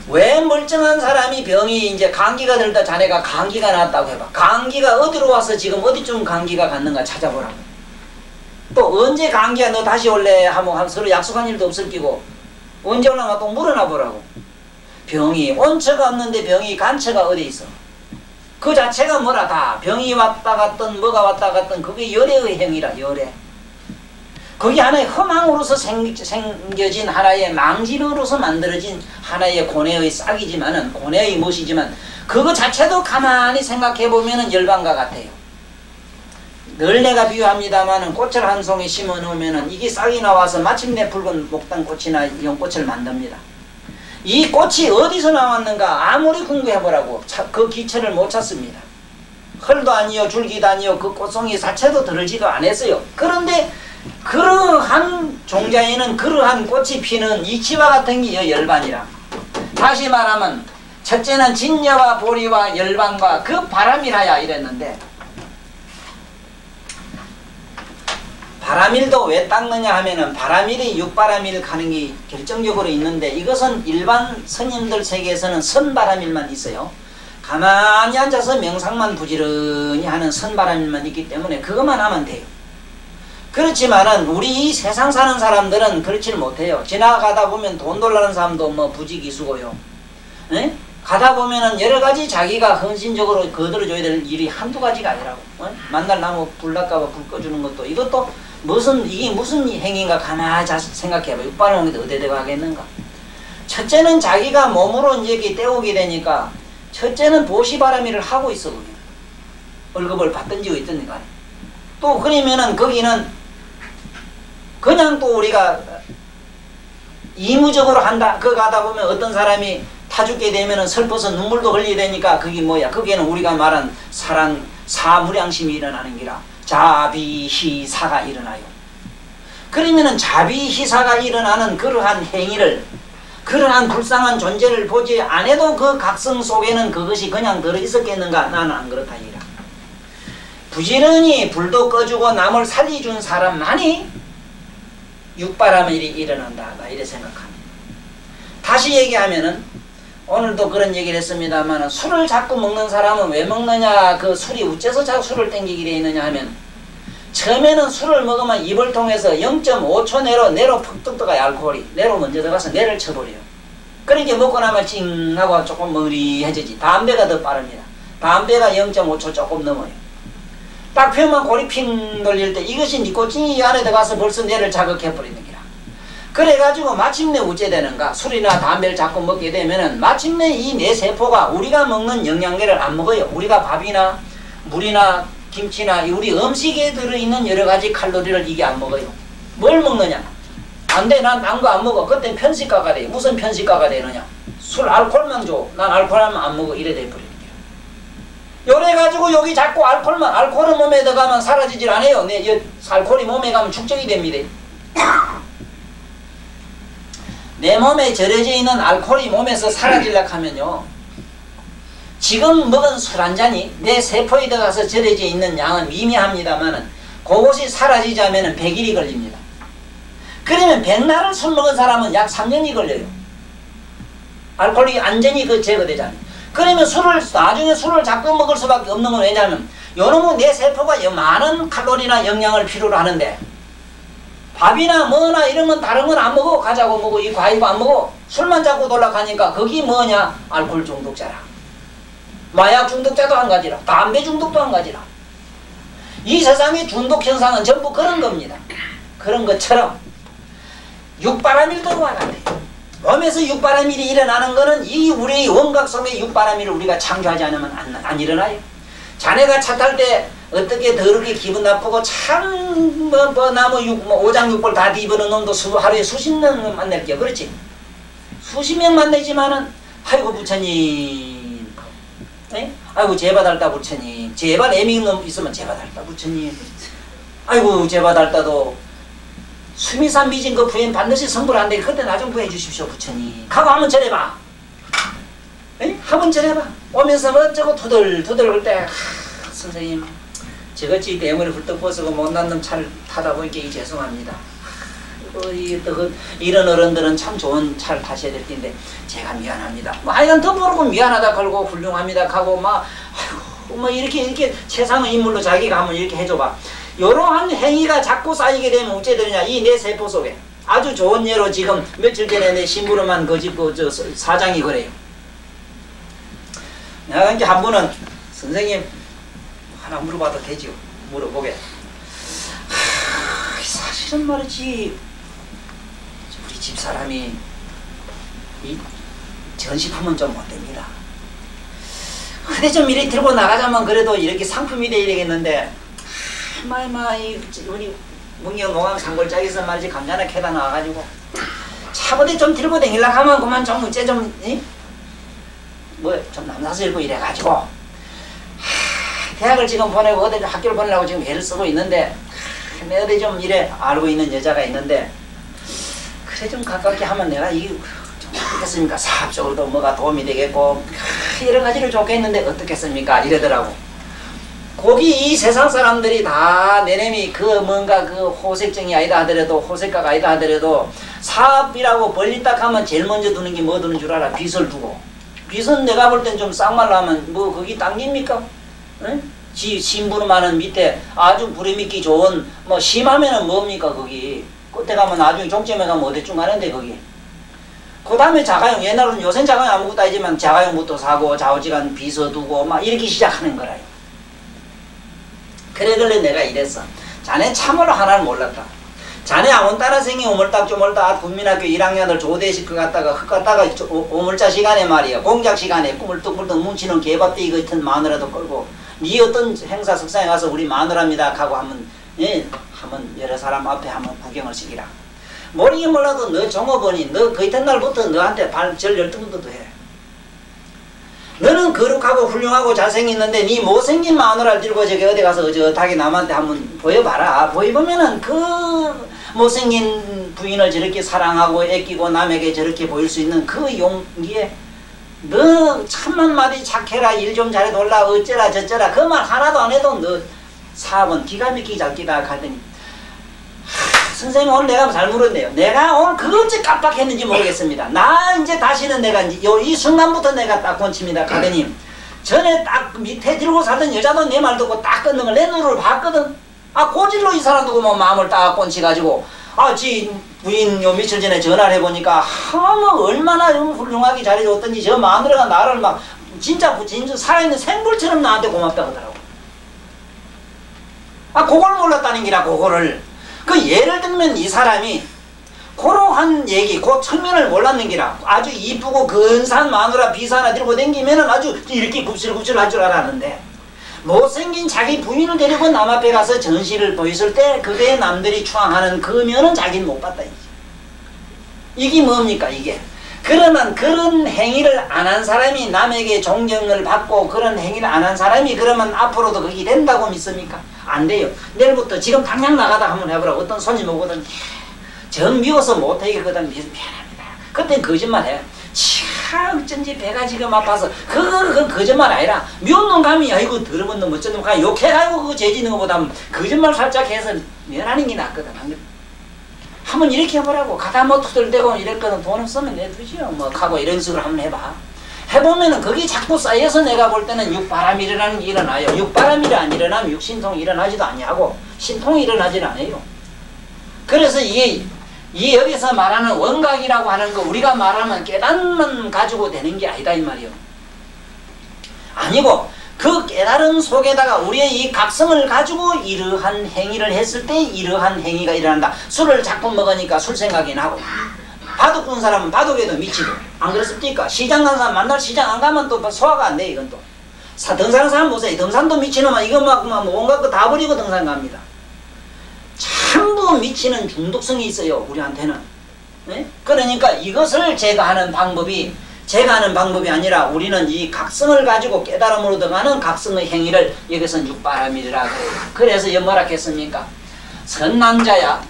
왜 멀쩡한 사람이 병이 이제 감기가 들다 자네가 감기가 났다고 해봐. 감기가 어디로 와서 지금 어디쯤 감기가 갔는가 찾아보라고. 또 언제 감기야 너 다시 올래 하면 서로 약속한 일도 없을 끼고 언제 올라가 또 물어나 보라고. 병이 온처가 없는데 병이 간처가 어디 있어. 그 자체가 뭐라 다 병이 왔다 갔든 뭐가 왔다 갔든 그게 열애의 행위라. 열애. 그게 하나의 허망으로서 생겨진 하나의 망지로서 만들어진 하나의 고뇌의 싹이지만은 고뇌의 못이지만 그거 자체도 가만히 생각해보면은 열반과 같아요. 늘 내가 비유합니다마는 꽃을 한 송이 심어 놓으면은 이게 싹이 나와서 마침내 붉은 목단꽃이나 연꽃을 만듭니다. 이 꽃이 어디서 나왔는가 아무리 궁금해보라고 그 기체를 못 찾습니다. 헐도 아니요 줄기도 아니요 그 꽃송이 자체도 들지도 않았어요. 그런데 그러한 종자에는 그러한 꽃이 피는 이치와 같은 게 열반이라. 다시 말하면 첫째는 진여와 보리와 열반과 그 바람이라야 이랬는데, 바람일도 왜 닦느냐 하면은 바람일이 육바람일 가는 게 결정적으로 있는데, 이것은 일반 스님들 세계에서는 선바람일만 있어요. 가만히 앉아서 명상만 부지런히 하는 선바람일만 있기 때문에 그것만 하면 돼요. 그렇지만은 우리 이 세상 사는 사람들은 그렇지는 못해요. 지나가다 보면 돈 돌라는 사람도 뭐 부지기수고요. 에? 가다 보면은 여러 가지 자기가 헌신적으로 거들어줘야 될 일이 한두 가지가 아니라고. 만날 나무 불 날까봐 불 꺼주는 것도, 이것도 이게 무슨 행위인가 가만히 생각해봐. 육바람이 어디에 들어가겠는가. 첫째는 자기가 몸으로 이제 이렇게 때우게 되니까, 첫째는 보시바람일을 하고 있어. 거기는 월급을 받든지 있든가. 또 그러면은 거기는 그냥 또 우리가 이무적으로 한다. 그거 가다 보면 어떤 사람이 타 죽게 되면은 슬퍼서 눈물도 흘리게 되니까, 그게 뭐야? 거기에는 우리가 말한 사무량심이 일어나는 기라. 자비희사가 일어나요. 그러면은 자비희사가 일어나는 그러한 행위를, 그러한 불쌍한 존재를 보지 않아도 그 각성 속에는 그것이 그냥 들어있었겠는가? 나는 안 그렇다 이라. 부지런히 불도 꺼주고 남을 살려준 사람만이 육바람일이 일어난다. 나 이래 생각합니다. 다시 얘기하면은, 오늘도 그런 얘기를 했습니다만, 술을 자꾸 먹는 사람은 왜 먹느냐, 그 술이 어째서 자꾸 술을 땡기게 되어 있느냐 하면, 처음에는 술을 먹으면 입을 통해서 0.5초 내로 푹 들어가요. 알코올이 내로 먼저 들어가서 뇌를 쳐버려요. 그렇게 먹고 나면 찡하고 조금 머리해지지. 다음 배가 더 빠릅니다. 다음 배가 0.5초 조금 넘어요. 딱 펴면 골이 핑 돌릴 때 이것이 니코틴이 이 안에 들어가서 벌써 뇌를 자극해버리는 기라. 그래가지고 마침내 어째 되는가? 술이나 담배를 자꾸 먹게 되면은 마침내 이 뇌세포가 우리가 먹는 영양제를 안 먹어요. 우리가 밥이나 물이나 김치나 우리 음식에 들어있는 여러가지 칼로리를 이게 안 먹어요. 뭘 먹느냐? 안 돼, 난 단 거 안 먹어. 그때 편식가가 돼. 무슨 편식가가 되느냐? 술, 알코올만 줘. 난 알코올만 안 먹어. 이래 돼버리는 거야. 요래가지고 여기 자꾸 알코올은 몸에 들어가면 사라지질 않아요. 알코올이 몸에 가면 축적이 됩니다. 내 몸에 절여져 있는 알코올이 몸에서 사라지려고 하면요, 지금 먹은 술 한 잔이 내 세포에 들어가서 절여져 있는 양은 미미합니다만은 그것이 사라지자면 100일이 걸립니다. 그러면 백날을 술 먹은 사람은 약 3년이 걸려요. 알코올이 완전히 제거되잖아요. 그러면 나중에 술을 자꾸 먹을 수밖에 없는 건 왜냐하면 요놈은 내 세포가 많은 칼로리나 영양을 필요로 하는데, 밥이나 뭐나 이러면 다른 건 안 먹어. 가자고 먹어. 이 과일도 안 먹어. 술만 자꾸 돌아가니까 거기 뭐냐? 알코올 중독자라. 마약 중독자도 한 가지라. 담배 중독도 한 가지라. 이 세상의 중독 현상은 전부 그런 겁니다. 그런 것처럼 육바람일도 같아요. 몸에서 육바람일이 일어나는 거는 이 우리의 원각 속의 육바람일을 우리가 창조하지 않으면 안 일어나요. 자네가 차 탈 때 어떻게 더럽게 기분 나쁘고 참 나무 오장육볼 다 뒤집어놓은 놈도 하루에 수십 명 만날게요. 그렇지? 수십 명 만나지만은 아이고 부처님, 에? 아이고 제바달다 부처님, 제발 애미는 놈 있으면 제바달다 부처님, 아이고 제바달다도 수미산 미진 그 부인 반드시 성불 안 되게 그때 나 좀 구해 주십시오 부처님. 가고 한번 절해봐. 에? 한번 절해봐. 오면서 뭐 저거 투덜투덜 할 때 선생님 저같이 대머리 훌떡 벗고 못난 놈 차를 타다 보니까 죄송합니다. 이런 어른들은 참 좋은 차를 타셔야 될 텐데 제가 미안합니다. 뭐 하여간 더 모르고 미안하다 걸고 훌륭합니다 하고 막 아이고 뭐 이렇게 세상의 인물로 자기가 한번 이렇게 해줘봐. 이러한 행위가 자꾸 쌓이게 되면 어째 되느냐? 이 내 세포 속에 아주 좋은 예로 지금 며칠 전에 내 심부름한 그 집 저 사장이 그래요. 내가 이제 한 분은 선생님 하나 물어봐도 되지요? 물어보게. 사실은 말이지 우리 집사람이 이 전시품은 좀 못됩니다. 근데 좀 이렇게 들고 나가자면 그래도 이렇게 상품이 돼야 되겠는데 우리 문경 농암 산골짜기에서 말이지 감자나 캐다 나와가지고 차보대 좀 들고 다니려고 하면 그만 좀 어째 좀 뭐 좀 남사스 일고 이래가지고 대학을 지금 보내고 어디 학교를 보내려고 지금 애를 쓰고 있는데 내가 어디 좀 이래 알고 있는 여자가 있는데 그래 좀 가깝게 하면 내가 이게 좀 어떻겠습니까? 사업적으로도 뭐가 도움이 되겠고 여러 가지로 좋겠는데 어떻겠습니까? 이러더라고. 거기 이 세상 사람들이 다 내nem이 그 뭔가 그 호색정이 아니다 하더라도 호색가가 아니다 하더라도 사업이라고 벌리 딱 하면 제일 먼저 두는 게 뭐 두는 줄 알아? 빚을 두고. 빚은 내가 볼 땐 좀 쌍말로 하면 뭐 거기 당깁니까? 응? 신부름 하는 밑에 아주 부리밌기 좋은 뭐 심하면은 뭡니까 거기. 그때 가면 나중에 종점에 가면 어디쯤 가는데 거기. 그 다음에 자가용, 옛날은 요새는 자가용 아무것도 아니지만 자가용부터 사고 좌우지간 비서두고 막 이렇게 시작하는 거라요. 그래길래 내가 이랬어. 자네 참으로 하나를 몰랐다. 자네 아무 따라 생이 오물딱 국민학교 1학년을 조대식 갔다가 흙 갔다가 오물자 시간에 말이야. 공작 시간에 꾸물뚝꾸물뚝 뭉치는 개밥대기 같은 마누라도 끌고 니 어떤 행사 석상에 가서 우리 마누라입니다 하고 하면 예, 한번 여러 사람 앞에 한번 구경을 시키라. 모르긴 몰라도 너 종업원이 너 그 이튿날부터 너한테 절 12번도 해. 너는 거룩하고 훌륭하고 잘생겼는데 니 못생긴 마누라를 들고 저기 어디 가서 어젓하게 남한테 한번 보여봐라. 보여보면은 그 못생긴 부인을 저렇게 사랑하고 애끼고 남에게 저렇게 보일 수 있는 그 용기에 너 천만 마디 착해라 일 좀 잘해돌라 어쩌라 저쩌라 그 말 하나도 안 해도 너 사업은 기가 막히게 잘 끼다 하더니 선생님 오늘 내가 잘 물었네요. 내가 오늘 그거 어째 깜빡했는지 모르겠습니다. 나 이제 다시는 내가 이 순간부터 내가 딱 꼰칩니다. 가더니 전에 딱 밑에 들고 살던 여자도 내 말 듣고 딱 끊는 걸 내 눈으로 봤거든. 아 고질로 이 사람 두고 뭐 마음을 딱 꼰치가지고 지 부인 요 며칠 전에 전화를 해보니까 뭐 얼마나 훌륭하게 잘해줬던지 저 마누라가 나를 막 진짜 살아있는 생불처럼 나한테 고맙다고 하더라고. 그걸 몰랐다는 기라 그거를. 그 예를 들면 이 사람이 그러한 얘기, 그 측면을 몰랐는 기라. 아주 이쁘고 근사한 마누라 비서 하나 들고 댕기면은 아주 이렇게 굽실굽실 할 줄 알았는데 못생긴 자기 부인을 데리고 남 앞에 가서 전시를 보였을 때 그게 남들이 추앙하는 그 면은 자기는 못 봤다. 이게 뭡니까 이게. 그러면 그런 행위를 안 한 사람이 남에게 존경을 받고 그런 행위를 안 한 사람이 그러면 앞으로도 그게 된다고 믿습니까? 안 돼요. 내일부터 지금 당장 나가다 한번 해보라. 어떤 손님 오거든. 정 미워서 못하겠거든. 미안합니다. 그땐 거짓말해. 참 어쩐지 배가 지금 아파서 그거 거짓말 아니라 미운 놈 감이 아이고 더러운 놈 어쩐 놈 감이 욕해가지고 그거 죄지는 것보다 거짓말 살짝 해서 면하는 게 낫거든. 한번 이렇게 해보라고. 가다 뭐 투덜대고 이랬거든. 돈 없으면 내두지요. 뭐 하고 이런 식으로 한번 해봐. 해보면은 그게 자꾸 쌓여서 내가 볼 때는 육바람이라는 게 일어나요. 육바람이 안 일어나면 육신통이 일어나지도 아니하고 신통이 일어나질 않아요. 그래서 이게 여기서 말하는 원각이라고 하는 거 우리가 말하면 깨달음만 가지고 되는 게 아니다 이 말이요. 아니고 그 깨달음 속에다가 우리의 이 각성을 가지고 이러한 행위를 했을 때 이러한 행위가 일어난다. 술을 자꾸 먹으니까 술 생각이 나고 바둑 둔 사람은 바둑에도 미치고 안 그렇습니까? 시장 간 사람 만날 시장 안 가면 또 소화가 안 돼. 이건 또 등산 사람 보세요. 등산도 미치는만 이거 막 온갖 거 다 버리고 등산 갑니다. 전부 미치는 중독성이 있어요 우리한테는. 네? 그러니까 이것을 제가 하는 방법이 아니라 우리는 이 각성을 가지고 깨달음으로 들어가는 각성의 행위를 여기서 육바람이라 그래요. 그래서 뭐라 했습니까? 선남자야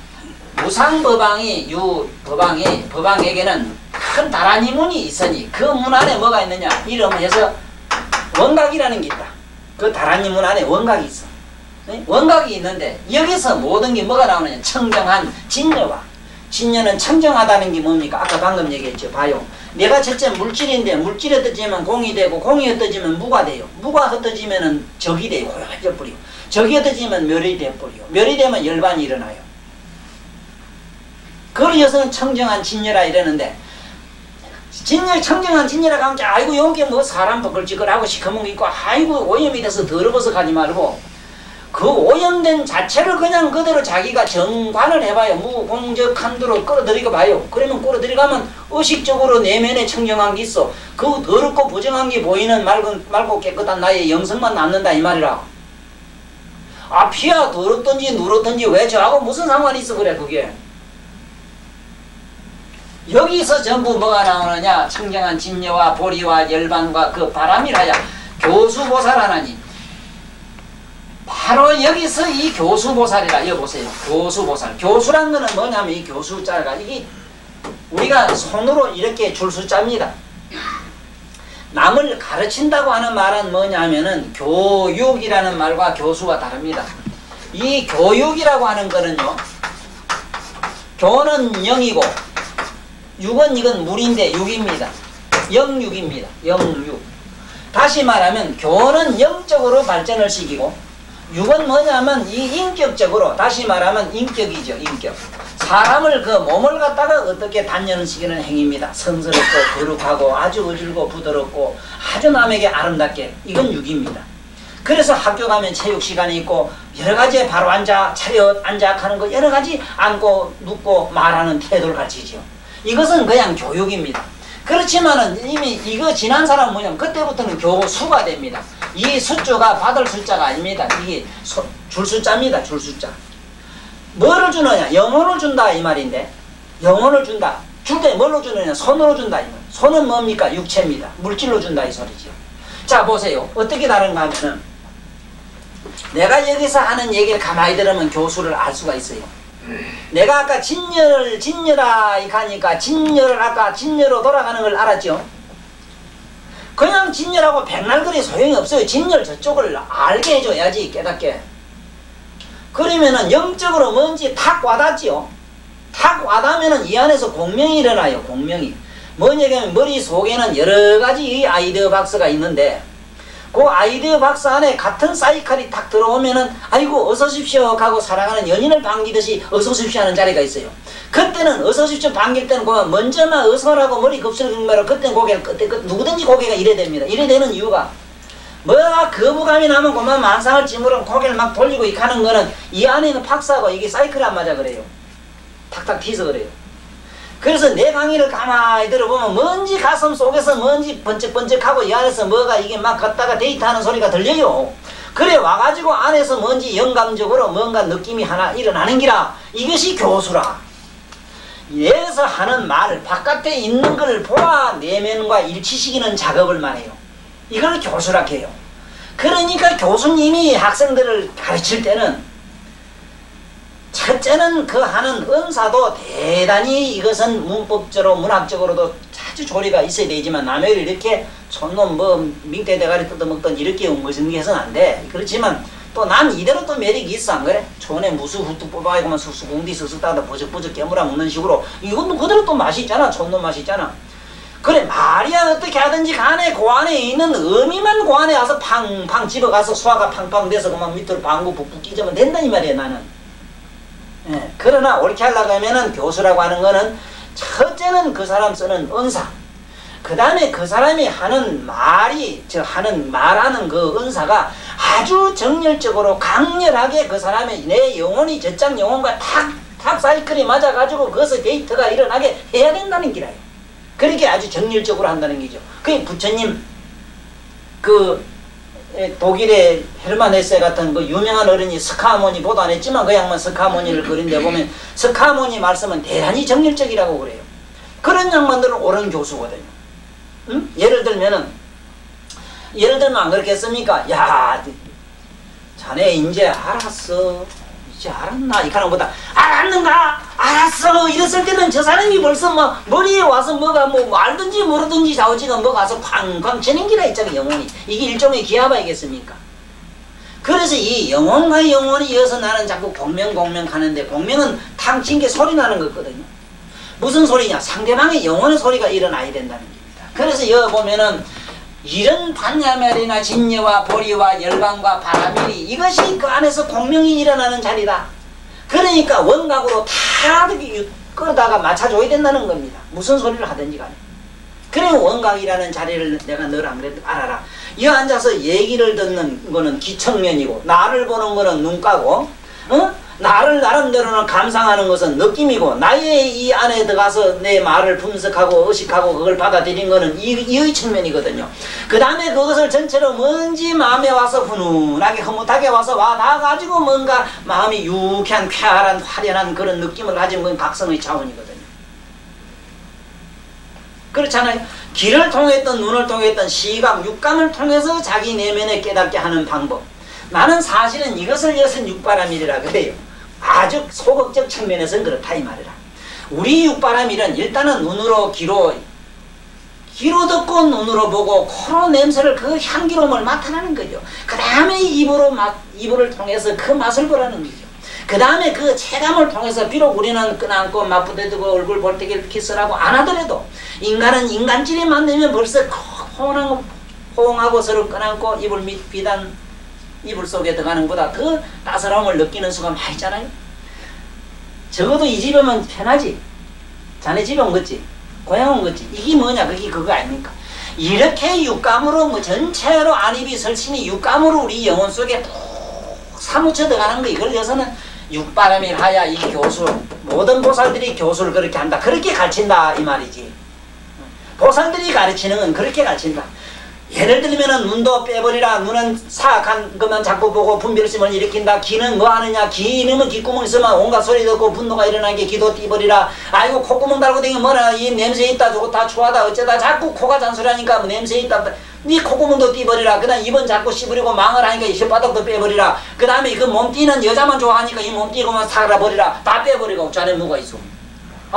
법왕에게는 큰 다라니 문이 있으니 그 문 안에 뭐가 있느냐 이름해서 원각이라는 게 있다. 그 다라니 문 안에 원각이 있어. 네? 원각이 있는데 여기서 모든 게 뭐가 나오느냐 청정한 진여와 진여는 청정하다는 게 뭡니까? 아까 방금 얘기했죠. 봐요. 내가 첫째 물질인데 물질에 흩어지면 공이 되고 공이 흩어지면 무가 돼요. 무가 흩어지면 적이 돼요. 고요해져 버리고 적이 흩어지면 멸이 돼버리고 멸이 되면 열반이 일어나요. 그래서는 청정한 진여라 이러는데 청정한 진여라고 하면 아이고 여기 뭐 사람 버글찌글하고 시커먼 거 있고 아이고 오염이 돼서 더러워서 가지 말고 그 오염된 자체를 그냥 그대로 자기가 정관을 해봐요. 무공적한도로 끌어들이고 봐요. 그러면 끌어들이가면 의식적으로 내면에 청정한 게 있어. 그 더럽고 부정한 게 보이는 맑고 깨끗한 나의 영성만 남는다 이 말이라. 피야 더럽든지 누렇든지 왜 저하고 무슨 상관이 있어 그래 그게. 여기서 전부 뭐가 나오느냐 청정한 진여와 보리와 열반과 그 바람이라야 교수보살 하나님. 바로 여기서 이 교수보살이라 여보세요. 교수보살. 교수란 거는 뭐냐면 이 교수자가 이게 우리가 손으로 이렇게 줄 숫자입니다. 남을 가르친다고 하는 말은 뭐냐면은 교육이라는 말과 교수가 다릅니다. 이 교육이라고 하는 거는요, 교는 0이고 6은 이건 물인데 6입니다. 0,6입니다. 0,6. 다시 말하면 교는 영적으로 발전을 시키고 6은 뭐냐면 이 인격적으로, 다시 말하면 인격이죠. 인격. 사람을 그 몸을 갖다가 어떻게 단련시키는 행위입니다. 성스럽고 거룩하고 아주 어질고 부드럽고 아주 남에게 아름답게, 이건 6입니다. 그래서 학교 가면 체육 시간이 있고 여러 가지 바로 앉아, 차렷, 앉아 하는 거 여러 가지 앉고 눕고 말하는 태도를 가르치죠. 이것은 그냥 교육입니다. 그렇지만은 이미 이거 지난 사람은 뭐냐면 그때부터는 교수가 됩니다. 이 숫자가 받을 숫자가 아닙니다. 이게 줄 숫자입니다. 줄 숫자. 뭐를 주느냐? 영혼을 준다 이 말인데, 영혼을 준다. 줄 때 뭘로 주느냐? 손으로 준다 이 말. 손은 뭡니까? 육체입니다. 물질로 준다 이 소리죠. 자 보세요. 어떻게 다른가 하면은 내가 여기서 하는 얘기를 가만히 들으면 교수를 알 수가 있어요. 내가 아까 진열아 하니까 진열을 아까 진열로 돌아가는 걸 알았죠? 그냥 진열하고 백날 그리 소용이 없어요. 진열 저쪽을 알게 해줘야지, 깨닫게. 그러면은 영적으로 뭔지 탁 와닿지요. 탁 와닿으면은 이 안에서 공명이 일어나요. 공명이. 뭐냐면 머릿속에는 여러 가지 아이디어 박스가 있는데 그 아이디어 박스 안에 같은 사이클이 탁 들어오면은 아이고 어서 오십시오 하고 살아가는 연인을 반기듯이 어서 오십시오 하는 자리가 있어요. 그때는 어서 오십시오 반길 때는 먼저만 어서라고 머리 급슬긴 말로 그때는 고개를 그때 누구든지 고개가 이래 됩니다. 이래 되는 이유가 뭐가 거부감이 나면 그만 만상을 찜으로 고개를 막 돌리고 이 하는 거는 이 안에 있는 박스하고 이게 사이클이 안 맞아 그래요. 탁탁 튀서 그래요. 그래서 내 강의를 가만히 들어보면 뭔지 가슴 속에서 뭔지 번쩍번쩍하고 이 안에서 뭐가 이게 막 걷다가 데이트하는 소리가 들려요. 그래 와가지고 안에서 뭔지 영감적으로 뭔가 느낌이 하나 일어나는 기라. 이것이 교수라. 여기서 하는 말, 바깥에 있는 걸 보아 내면과 일치시키는 작업을 말해요. 이걸 교수라 해요. 그러니까 교수님이 학생들을 가르칠 때는 첫째는 그 하는 은사도 대단히 이것은 문법적으로 문학적으로도 아주 조리가 있어야 되지만 남의 이렇게 촌놈 민태 대가리 뜯어먹던 이렇게 웅거진게 해서는 안 돼. 그렇지만 또 난 이대로 또 매력이 있어 안 그래? 촌에 무수 후뚝 뽑아가고만 수수공디 쓱쓱 버적버적 깨물어 먹는 식으로 이것도 그대로 또 맛이 있잖아. 촌놈 맛이 있잖아. 그래 말이야 어떻게 하든지 간에 그 안에 있는 의미만 그 안에 와서 팡팡 집어가서 소화가 팡팡 돼서 그만 밑으로 방구 북북 끼자면 된다 이 말이야 나는. 예, 그러나 옳게 하려고 하면은 교수라고 하는 거는 첫째는 그 사람 쓰는 은사, 그 다음에 그 사람이 하는 말이 말하는 그 은사가 아주 정열적으로 강렬하게 그 사람의 내 영혼이 저짝 영혼과 탁 사이클이 맞아가지고 거기서 데이터가 일어나게 해야 된다는 기라요. 그렇게 아주 정열적으로 한다는 거죠. 그게 부처님 독일의 헤르만 헤세 같은 그 유명한 어른이 스카모니 보도 안 했지만 그 양반 스카모니를 그린 데 보면 스카모니 말씀은 대단히 정열적이라고 그래요. 그런 양반들은 옳은 교수거든요. 응? 예를 들면 안 그렇겠습니까? 야, 자네 이제 알았어. 이제 알았나? 이 하는 것보다 알았는가? 알았어. 이랬을 때는 저 사람이 벌써 머리에 와서 뭐가 알든지 모르든지 좌우지가 가서 쾅쾅 치는 기라 있잖아요. 영혼이. 이게 일종의 기하바이겠습니까? 그래서 이 영혼과 영혼이 이어서 나는 자꾸 공명 하는데 공명은 탕 친 게 소리 나는 거거든요. 무슨 소리냐? 상대방의 영혼의 소리가 일어나야 된다는 겁니다. 그래서 여기 보면은 이런 반야멸이나 진여와 보리와 열방과 바라밀이 이것이 그 안에서 공명이 일어나는 자리다. 그러니까 원각으로 다 끌어다가 맞춰줘야 된다는 겁니다. 무슨 소리를 하든지 간에. 그래 원각이라는 자리를 내가 늘 안 그래도 알아라. 이 앉아서 얘기를 듣는 거는 기청면이고 나를 보는 거는 눈가고 나를 나름대로는 감상하는 것은 느낌이고 나의 이 안에 들어가서 내 말을 분석하고 의식하고 그걸 받아들인 거는 이의 측면이거든요. 그 다음에 그것을 전체로 뭔지 마음에 와서 훈훈하게 흐뭇하게 와서 나가지고 뭔가 마음이 유쾌한 쾌활한 화려한 그런 느낌을 가진 건 각성의 차원이거든요. 그렇잖아요. 귀를 통했던 눈을 통했던 시각, 육감을 통해서 자기 내면에 깨닫게 하는 방법. 나는 사실은 이것을 여선 육바라밀이라 그래요. 아주 소극적 측면에서는 그렇다 이 말이라. 우리 육바람일은 일단은 눈으로 귀로 듣고 눈으로 보고 코로 냄새를 그 향기로움을 맡아내는 거죠. 그 다음에 입으를 통해서 그 맛을 보라는 거죠. 그 다음에 그 체감을 통해서 비록 우리는 끈안고 맞부대고 얼굴 볼때기를 키스라고 안 하더라도 인간은 인간질이 만나면 벌써 호응하고 서로 끈안고 이불 속에 들어가는 것보다 더 따스함을 느끼는 수가 많이 있잖아요. 적어도 이 집에 오면 편하지. 자네 집에 온 거지. 고향 온 거지. 이게 뭐냐? 그게 그거 아닙니까? 이렇게 육감으로 전체로 안입이 설친이 육감으로 우리 영혼 속에 푹 사무쳐 들어가는 거. 이걸 여서는 육바람일하야 이 교수, 모든 보살들이 교수를 그렇게 한다. 그렇게 가르친다 이 말이지. 보살들이 가르치는 건 그렇게 가르친다. 예를 들면은 눈도 빼버리라. 눈은 사악한 것만 자꾸 보고 분별심을 일으킨다. 귀는 뭐 하느냐? 귀 이놈은 귓구멍 있으면 온갖 소리 듣고 분노가 일어나는 게 귀도 띠버리라. 아이고 콧구멍 달고 다니면 뭐라 이 냄새 있다 좋다 추하다 어쩌다 자꾸 코가 잔소리하니까 뭐 냄새 있다. 네 콧구멍도 띠버리라. 그 다음 입은 자꾸 씹으려고 망을 하니까 이 혓바닥도 빼버리라. 그 다음에 그 몸띠는 여자만 좋아하니까 이 몸띠고만 사라버리라. 다 빼버리고 자네 뭐가 있어.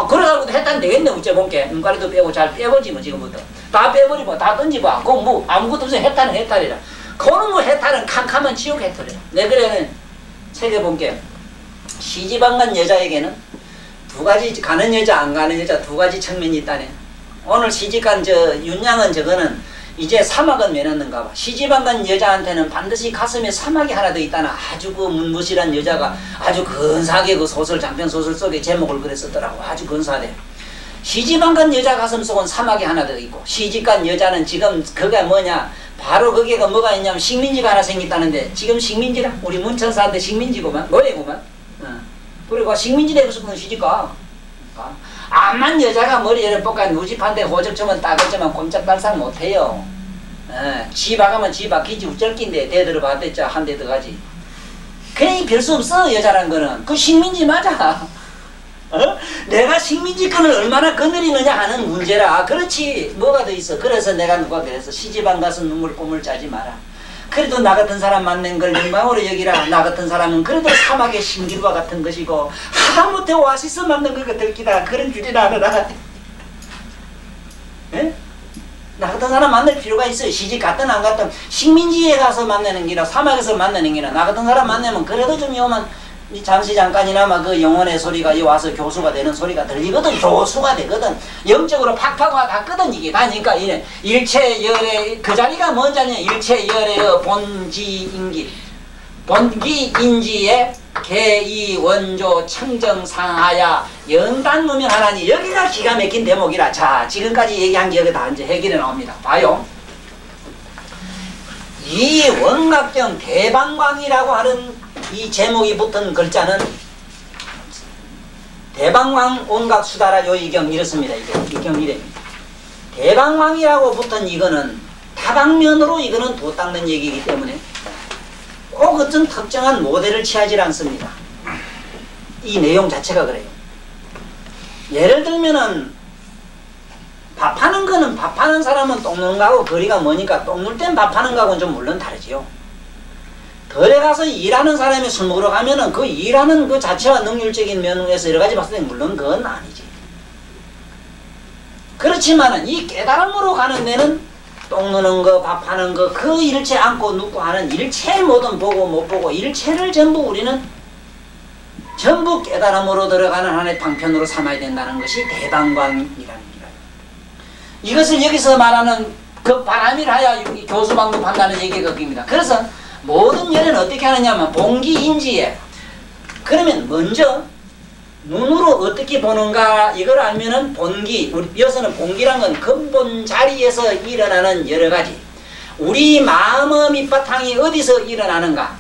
그래가지고 했다면 되겠네. 어째 본게 눈가리도 빼고 잘 빼보지 뭐 지금부터 다 빼버리고 다 던지고 그거 뭐 아무것도 없어. 해탈은 해탈이라. 그는 뭐 해탈은 캄캄한 지옥 해탈이야. 내 그래는 책에 본게 시집안 간 여자에게는 두 가지, 가는 여자 안 가는 여자 두 가지 측면이 있다네. 오늘 시집간 윤양은 저거는 이제 사막은 면했는가 봐. 시집안 간 여자한테는 반드시 가슴에 사막이 하나 더 있다나. 아주 그 문무실한 여자가 아주 근사하게 그 소설, 장편 소설 속에 제목을 그랬었더라고. 아주 근사하대. 시집안 간 여자 가슴 속은 사막이 하나 더 있고, 시집간 여자는 지금 그게 뭐냐, 바로 거기가 뭐가 있냐면 식민지가 하나 생겼다는데, 지금 식민지라 우리 문천사한테 식민지구만, 노예구만. 그리고 식민지 되고서는 시집가. 암만 여자가 머리를 볶아 누집한데 호접처면 따글처면 꼼짝달싹 못해요. 지 박으면 지 박히지 우쩔긴데 대들어 받댔자 한 대 더 가지. 그래 별 수 없어. 여자란 거는 그 식민지 맞아. 내가 식민지권을 얼마나 거느리느냐 하는 문제라. 그렇지 뭐가 더 있어. 그래서 내가 누가 그래서 시집안 가서 눈물 뽀물 짜지 마라. 그래도 나 같은 사람 만난 걸 영광으로 여기라. 나 같은 사람은 그래도 사막의 신기루와 같은 것이고 하다못해 오아시스 만난 것 같을 기다. 그런 줄이나 알아라. 에? 나 같은 사람 만날 필요가 있어요. 시집 갔든 안 갔든 식민지에 가서 만나는 기나 사막에서 만나는 기나 나 같은 사람 만나면 그래도 좀 요만 잠시 잠깐이나마 그 영혼의 소리가 이 와서 교수가 되는 소리가 들리거든. 교수가 되거든. 영적으로 팍팍 와 닿거든. 이게 다니까 일체열의 그 자리가 뭔 자리냐. 일체열의 본지인기, 본기인지의 개이 원조 청정상하야 연단무명 하나니. 여기가 기가 막힌 대목이라. 자 지금까지 얘기한 게 여기 다 이제 해결해 나옵니다. 봐요. 이 원각경 대방광이라고 하는 이 제목이 붙은 글자는 대방광 온각 수다라. 요 이경 이렇습니다. 이경 이래입니다. 대방광이라고 붙은 이거는 다방면으로 이거는 도 닦는 얘기이기 때문에 꼭 어떤 특정한 모델을 취하지 않습니다. 이 내용 자체가 그래요. 예를 들면은 밥하는 거는 밥하는 사람은 똥 누는 거하고 거리가 머니까 똥 눌 땐 밥하는 거하고는 좀 물론 다르지요. 덜에 가서 일하는 사람이 술 먹으러 가면은 그 일하는 그 자체와 능률적인 면에서 여러 가지 봤을 때 물론 그건 아니지. 그렇지만은 이 깨달음으로 가는 데는 똥 누는 거, 밥하는 거, 그 일체 안고 눕고 하는 일체 뭐든 보고 못 보고 일체를 전부 우리는 전부 깨달음으로 들어가는 하나의 방편으로 삼아야 된다는 것이 대방광이라는 거예요. 이것을 여기서 말하는 그 바람이라야 교수방도 판다는 얘기가 거기입니다. 그래서 모든 열은 어떻게 하느냐면 본기인지에, 그러면 먼저 눈으로 어떻게 보는가 이걸 알면은 본기, 여기서는 본기란 건 근본 자리에서 일어나는 여러 가지, 우리 마음의 밑바탕이 어디서 일어나는가,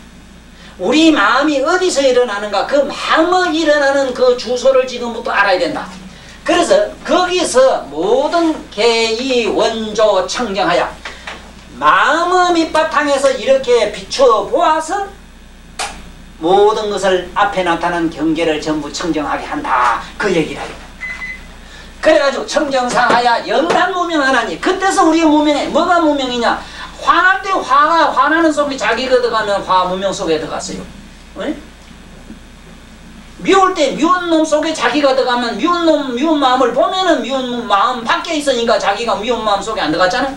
우리 마음이 어디서 일어나는가, 그 마음의 일어나는 그 주소를 지금부터 알아야 된다. 그래서 거기서 모든 개이 원조 청정하여 마음의 밑바탕에서 이렇게 비춰보아서 모든 것을 앞에 나타난 경계를 전부 청정하게 한다. 그 얘기를 하요. 그래가지고 청정상하야 연단무명하나니. 그때서 우리가 무명해. 뭐가 무명이냐. 화날 때 화나는 속에 자기가 들어가면 화 무명 속에 들어갔어요. 네? 미울 때 미운 놈 속에 자기가 들어가면 미운 놈, 미운 마음을 보면은 미운 마음 밖에 있으니까 자기가 미운 마음 속에 안 들어갔잖아.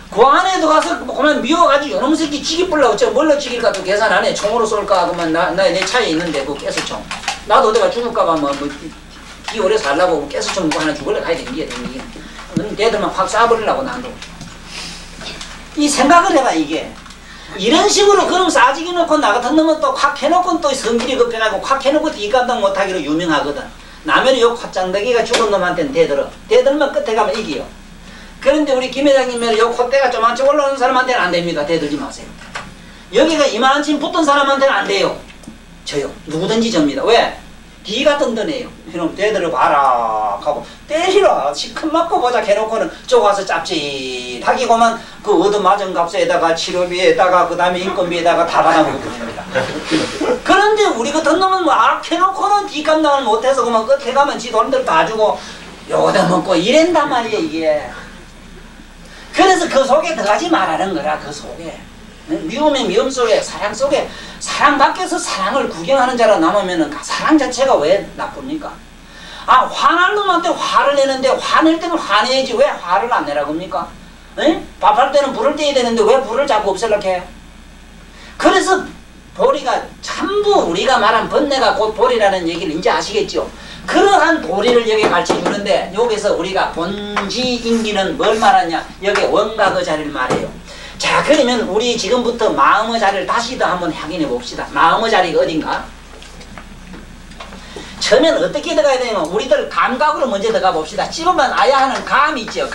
그 안에 들어가서 그만 미워가지고 요놈 새끼 지기 불라고 저 뭘로 지길까 또 계산 안 해. 총으로 쏠까 그러면 내 차에 있는데 그 가스총. 나도 내가 죽을까봐 기 오래 살라고 가스총 누구 하나 죽을래 가야 되는 게 걔들만 확 쏴버리려고 나도. 이 생각을 해봐 이게. 이런 식으로 그럼 싸지기 놓고 나 같은 놈은 또 확 해놓고 또 성질이 급해가지고 확 해놓고 뒷감당 못하기로 유명하거든. 나면은 요 콧장대기가 죽은 놈한테는 대들면 끝에 가면 이기요. 그런데 우리 김 회장님은 요 콧대가 조만치 올라오는 사람한테는 안 됩니다. 대들지 마세요. 여기가 이만치 붙은 사람한테는 안 돼요. 저요. 누구든지 접니다. 왜? 뒤가 든든해요. 이놈 대들어 봐라 하고 때리라 시큰 맞고 보자 해놓고는 쪼가서 짭짓하기고만 그 얻어맞은 값에다가 치료비에다가 그 다음에 인건비에다가 다 받아먹고 됩니다. 그런데 우리 같은 놈은 막 해놓고는 뒷감당을 못해서 그만 끝에 가면 지 돈들 다 주고 요거다 먹고 이랜단 말이야 이게. 그래서 그 속에 들어가지 말라는 거라. 그 속에 미움의 미움 속에 사랑 밖에서 사랑을 구경하는 자라 남으면은 사랑 자체가 왜 나쁩니까? 아 화날 놈한테 화를 내는데 화낼 때는 화내야지 왜 화를 안 내라고 합니까? 에? 밥할 때는 불을 떼야 되는데 왜 불을 자꾸 없애려고 해? 그래서 보리가 전부 우리가 말한 번뇌가 곧 보리라는 얘기를 이제 아시겠죠? 그러한 도리를 여기 가르쳐주는데 여기서 우리가 본지인기는 뭘 말하냐? 여기 원각의 자리를 말해요. 자 그러면 우리 지금부터 마음의 자리를 다시 더 한번 확인해 봅시다. 마음의 자리가 어딘가? 처음엔 어떻게 들어가야 되냐면 우리들 감각으로 먼저 들어가 봅시다. 찝으면 아야 하는 감이 있죠.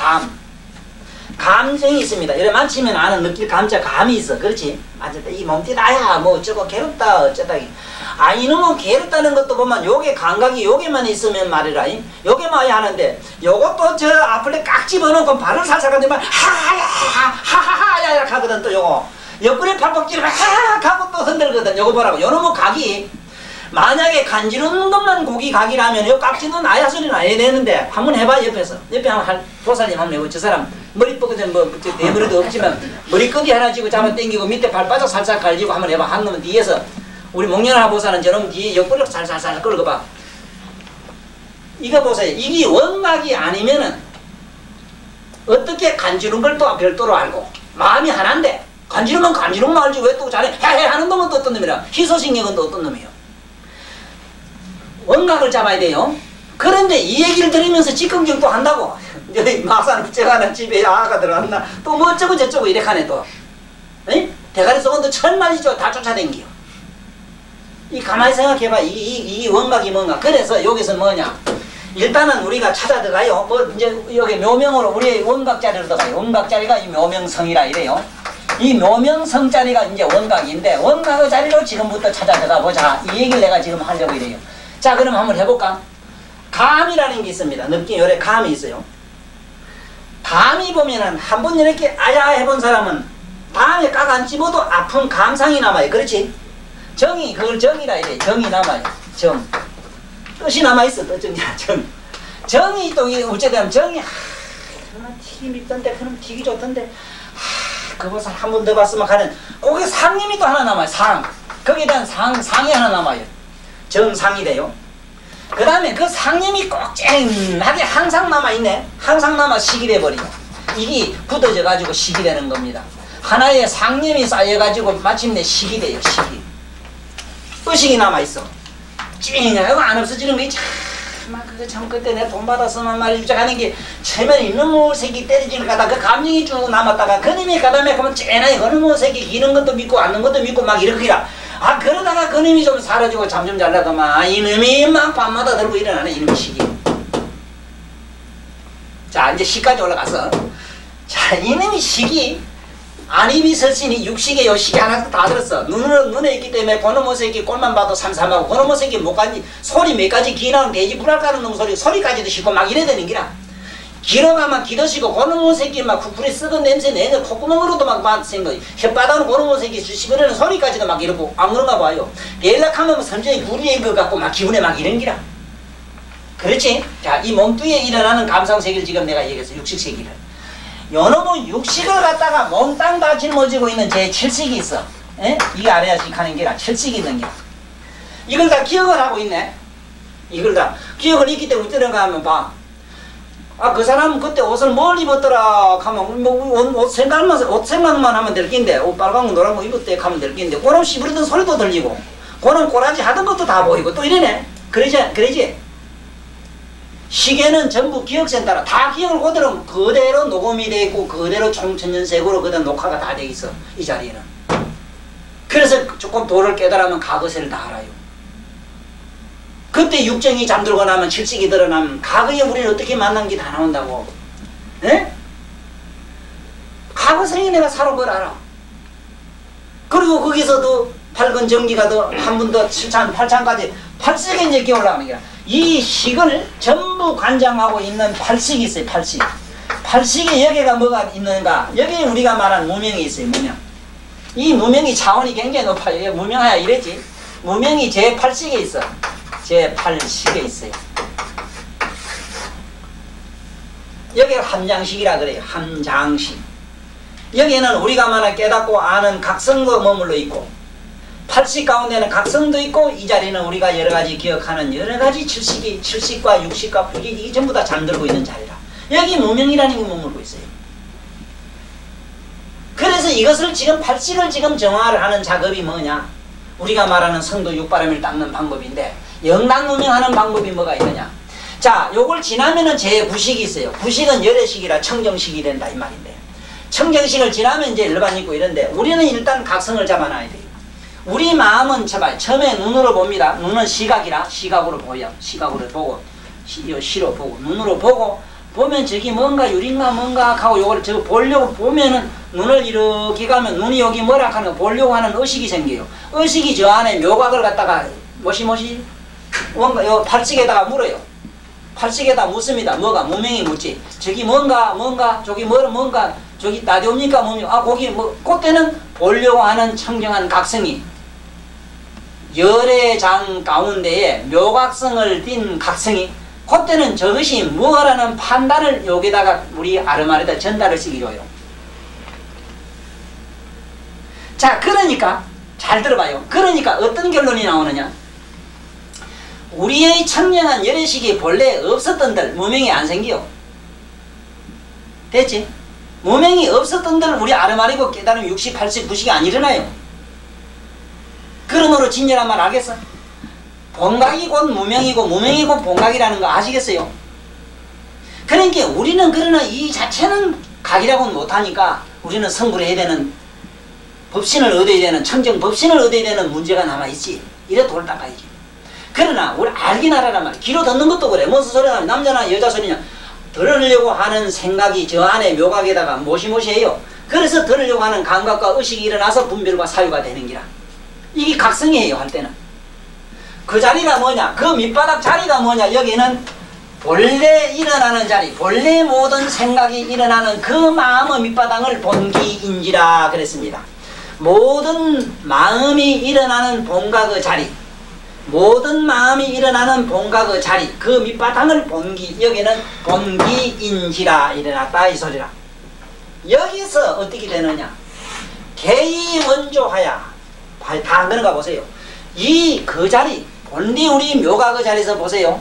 감정이 있습니다. 이래 만치면 아는 느낄 감자 감이 있어. 그렇지? 어쨌든 이 몸띠 나야 뭐 어쩌고 괴롭다 어쩌다. 아 이놈은 괴롭다는 것도 보면 요게 감각이 요게만 있으면 말이라 요게만 해야 하는데 요것도 저 앞을 깍 집어넣고 발을 살살 건드리면 하하하하하하야 하거든. 또 요거 옆구리 팔꿈 찌르면 하하 하고 또 흔들거든. 요거 보라고. 요놈은 각이 만약에 간지러운 것만 고기 각이라면 요 깍지는 아야 소리는 안 해야 되는데 한번 해봐. 옆에서 옆에 한번 보살님 한번 해보. 저 사람 머리 뻗거든 뭐 대머리도 없지만 머리끈이 하나 쥐고 잡아 당기고 밑에 발바닥 살살 갈지고 한번 해봐. 한 놈은 뒤에서 우리 목련화 보사는 저놈 뒤에 옆구리를 살살살 끌어봐. 이거 보세요. 이게 원각이 아니면은 어떻게 간지러운 걸 또 별도로 알고 마음이 하나인데 간지러면 간지러운 알지 왜 또 잘해 해해 하는 놈은 또 어떤 놈이라 희소신경은 또 어떤 놈이에요. 원각을 잡아야 돼요. 그런데 이 얘기를 들으면서 직근경 또 한다고. 여기 막상 제가 집에 아가 들어갔나 또 뭐 어쩌고 저쩌고 이래 하네 또. 에? 대가리 속은 천만이죠. 다 쫓아댕겨. 이 가만히 생각해봐. 이 원각이 뭔가. 그래서 여기서 뭐냐. 일단은 우리가 찾아 들어가요. 뭐 이제 여기 묘명으로 우리 원각 자리로 들어가요. 원각 자리가 이 묘명성이라 이래요. 이 묘명성 자리가 이제 원각인데 원각의 자리로 지금부터 찾아 들어가 보자. 이 얘기를 내가 지금 하려고 이래요. 자 그럼 한번 해볼까? 감이라는 게 있습니다. 느낌 요래 감이 있어요. 감이 보면은 한번 이렇게 아야 해본 사람은 다음에 깍 안 집어도 아픈 감상이 남아요. 그렇지? 정이 그걸 정이라 이래. 정이 남아요. 정 뜻이 남아있어. 뜻정이야 정. 정이 또 어쨌든 정이 튀기 밉던데 그럼 튀기 좋던데 그것을 한 번 더 봤으면 하는 거기 상님이 또 하나 남아요. 상 거기에 대한 상이 하나 남아요. 정상이 돼요. 그 다음에 그 상님이 꼭 쨍하게 항상 남아있네. 항상 남아 식이 돼버리고 이게 굳어져 가지고 식이 되는 겁니다. 하나의 상념이 쌓여가지고 마침내 식이 돼요. 식이 의식이 남아있어. 찡하고 안 없어지는 게 참 그때 내 돈 받았으면 말이지 하는 게 처음에 이놈의 새끼 때리지는 가다 그 감정이 쭉 남았다가 그놈이 가다음에 가면 쨍하게 그놈의 새끼 기는 것도 믿고 않는 것도 믿고 막 이렇게라. 아 그러다가 그놈이 좀 사라지고 잠 좀 잘라가만 이놈이 막 밤마다 들고 일어나네. 이놈의 식이. 자 이제 식까지 올라가서 자 이놈의 식이 안입이 설신이 육식에 요 식이 하나 다 들었어. 눈에 있기 때문에 그놈의 새끼 꼴만 봐도 삼삼하고 그놈의 새끼 목까지 소리 몇 가지 기나는 돼지 불알 까는 놈 소리까지도 싣고 막 이래 되는 기라. 길어가면 기도 쉬고 그놈의 새끼 막 쿠쿠리 썩은 냄새 내는 콧구멍으로도 막 맞은 거 혓바닥으로 그놈의 새끼 씹어내는 소리까지도 막 이러고 안 그런가 봐요. 연락하면 선전이 구리인 것 같고 막 기분에 막 이런 기라. 그렇지? 자, 이 몸뚱이에 일어나는 감상세계를 지금 내가 얘기했어. 육식세계를. 요놈은 육식을 갖다가 몽땅 다 짊어지고 있는 제 칠식이 있어. 에? 이게 알아야지 하는 게라 칠식이 있는 게. 이걸 다 기억을 하고 있네. 이걸 다 기억을 있기 때문에 어쩌는가 하면 봐. 아, 그 사람은 그때 옷을 뭘 입었더라 하면 옷 생각만 하면 될 낀데 옷 빨간 거 노란 거 입었대 하면 될 낀데 그럼 씨부리던 소리도 들리고 그는 꼬라지 하던 것도 다 보이고 또 이러네. 그러지? 시계는 전부 기억센터라. 다 기억을 그대로 그대로 녹음이 돼 있고 그대로 총천연색으로 그대로 녹화가 다 돼 있어. 이 자리에는. 그래서 조금 도를 깨달으면 과거세를 다 알아요. 그때 육정이 잠들고 나면 칠식이 드러나면 과거에 우리를 어떻게 만난 게 다 나온다고. 에? 과거생에 내가 살아본 걸 알아. 그리고 거기서도 밝은 전기가 더 한 번 더 7찬, 8찬까지 8식에 이제 기어올라가는 거야. 이 식을 전부 관장하고 있는 8식이 있어요. 8식. 8식에 여기가 뭐가 있는가? 여기에 우리가 말하는 무명이 있어요. 무명. 이 무명이 차원이 굉장히 높아요. 무명하야 이랬지. 무명이 제8식에 있어. 제8식에 있어요. 여기가 함장식이라 그래요. 함장식. 여기에는 우리가 말하는 깨닫고 아는 각성도 머물러 있고 8식 가운데는 각성도 있고 이 자리는 우리가 여러가지 기억하는 여러가지 7식과 6식과 8식 이게 전부 다 잠들고 있는 자리라. 여기 무명이라는 게 머물고 있어요. 그래서 이것을 지금 8식을 지금 정화를 하는 작업이 뭐냐? 우리가 말하는 성도 육바람을 닦는 방법인데 영단무명하는 방법이 뭐가 있느냐? 자, 요걸 지나면은 제9식이 있어요. 9식은 열애식이라 청정식이 된다 이 말인데 청정식을 지나면 이제 일반 있고 이런데 우리는 일단 각성을 잡아놔야 돼요. 우리 마음은 처음에 눈으로 봅니다. 눈은 시각이라 시각으로 보여. 시각으로 보고 시로 보고 눈으로 보고 보면 저기 뭔가 유린가 뭔가 하고 요걸 저거 보려고 보면은 눈을 이렇게 가면 눈이 여기 뭐라 하는 거 보려고 하는 의식이 생겨요. 의식이 저 안에 묘각을 갖다가 뭐시 뭔가 요 팔찌에다가 물어요. 팔찌에다 묻습니다. 뭐가 무명이 묻지. 저기 뭔가 저기 뭔가 저기 나디옵니까 뭡니까? 아 거기 뭐 그때는 보려고 하는 청정한 각성이 열애장 가운데에 묘각성을 띤 각성이 그때는 저것이 뭐라는 판단을 여기다가 우리 아르마리다 전달을 시키줘요. 자, 그러니까 잘 들어봐요. 그러니까 어떤 결론이 나오느냐? 우리의 청량한 열애식이 본래 없었던들 무명이 안 생겨. 됐지? 무명이 없었던들 우리 아르마리고 깨달으면 60, 80, 90이 안 일어나요. 그러므로 진열한 말 알겠어? 본각이 곧 무명이고 무명이 곧 본각이라는 거 아시겠어요? 그러니까 우리는 그러나 이 자체는 각이라고는 못하니까 우리는 성불을 해야 되는 법신을 얻어야 되는 청정 법신을 얻어야 되는 문제가 남아있지. 이래 돌 닦아야지. 그러나 우리 알긴 알아란 말이야. 귀로 듣는 것도 그래. 무슨 소리냐 남자나 여자 소리냐 들으려고 하는 생각이 저 안에 묘각에다가 모시모시해요. 그래서 들으려고 하는 감각과 의식이 일어나서 분별과 사유가 되는 기라. 이게 각성이에요. 할 때는 그 자리가 뭐냐 그 밑바닥 자리가 뭐냐 여기는 본래 일어나는 자리 본래 모든 생각이 일어나는 그 마음의 밑바닥을 본기인지라 그랬습니다. 모든 마음이 일어나는 본각의 자리 모든 마음이 일어나는 본각의 자리 그 밑바탕을 본기 여기는 본기인지라 일어났다 이 소리라. 여기서 어떻게 되느냐 개의원조하야 다 안 그런가 보세요. 이 그 자리 본디 우리 묘각의 자리에서 보세요.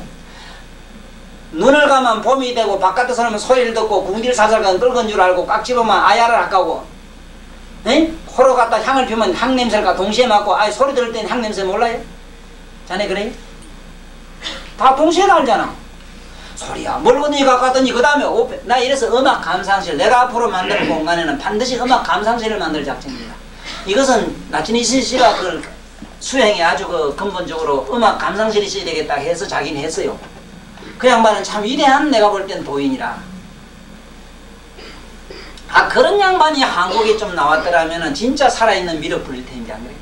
눈을 가면 봄이 되고 바깥에서 나면 소리를 듣고 궁디를 사살간 끓은 줄 알고 깍집으면 아야를 아까고 코로 갖다 향을 피우면 향냄새가 동시에 맡고 아예 소리 들을 땐 향냄새 몰라요? 자네 그래요? 다 동시에 알잖아. 소리야 멀거니 가깝더니 그 다음에 나 이래서 음악 감상실 내가 앞으로 만드는 공간에는 반드시 음악 감상실을 만들 작정입니다. 이것은 나치니시 씨가 그 수행에 아주 그 근본적으로 음악 감상실이 있어야 되겠다 해서 자기는 했어요. 그 양반은 참 위대한 내가 볼 땐 도인이라. 아 그런 양반이 한국에 좀 나왔더라면은 진짜 살아있는 미륵불일 텐데 안 그래?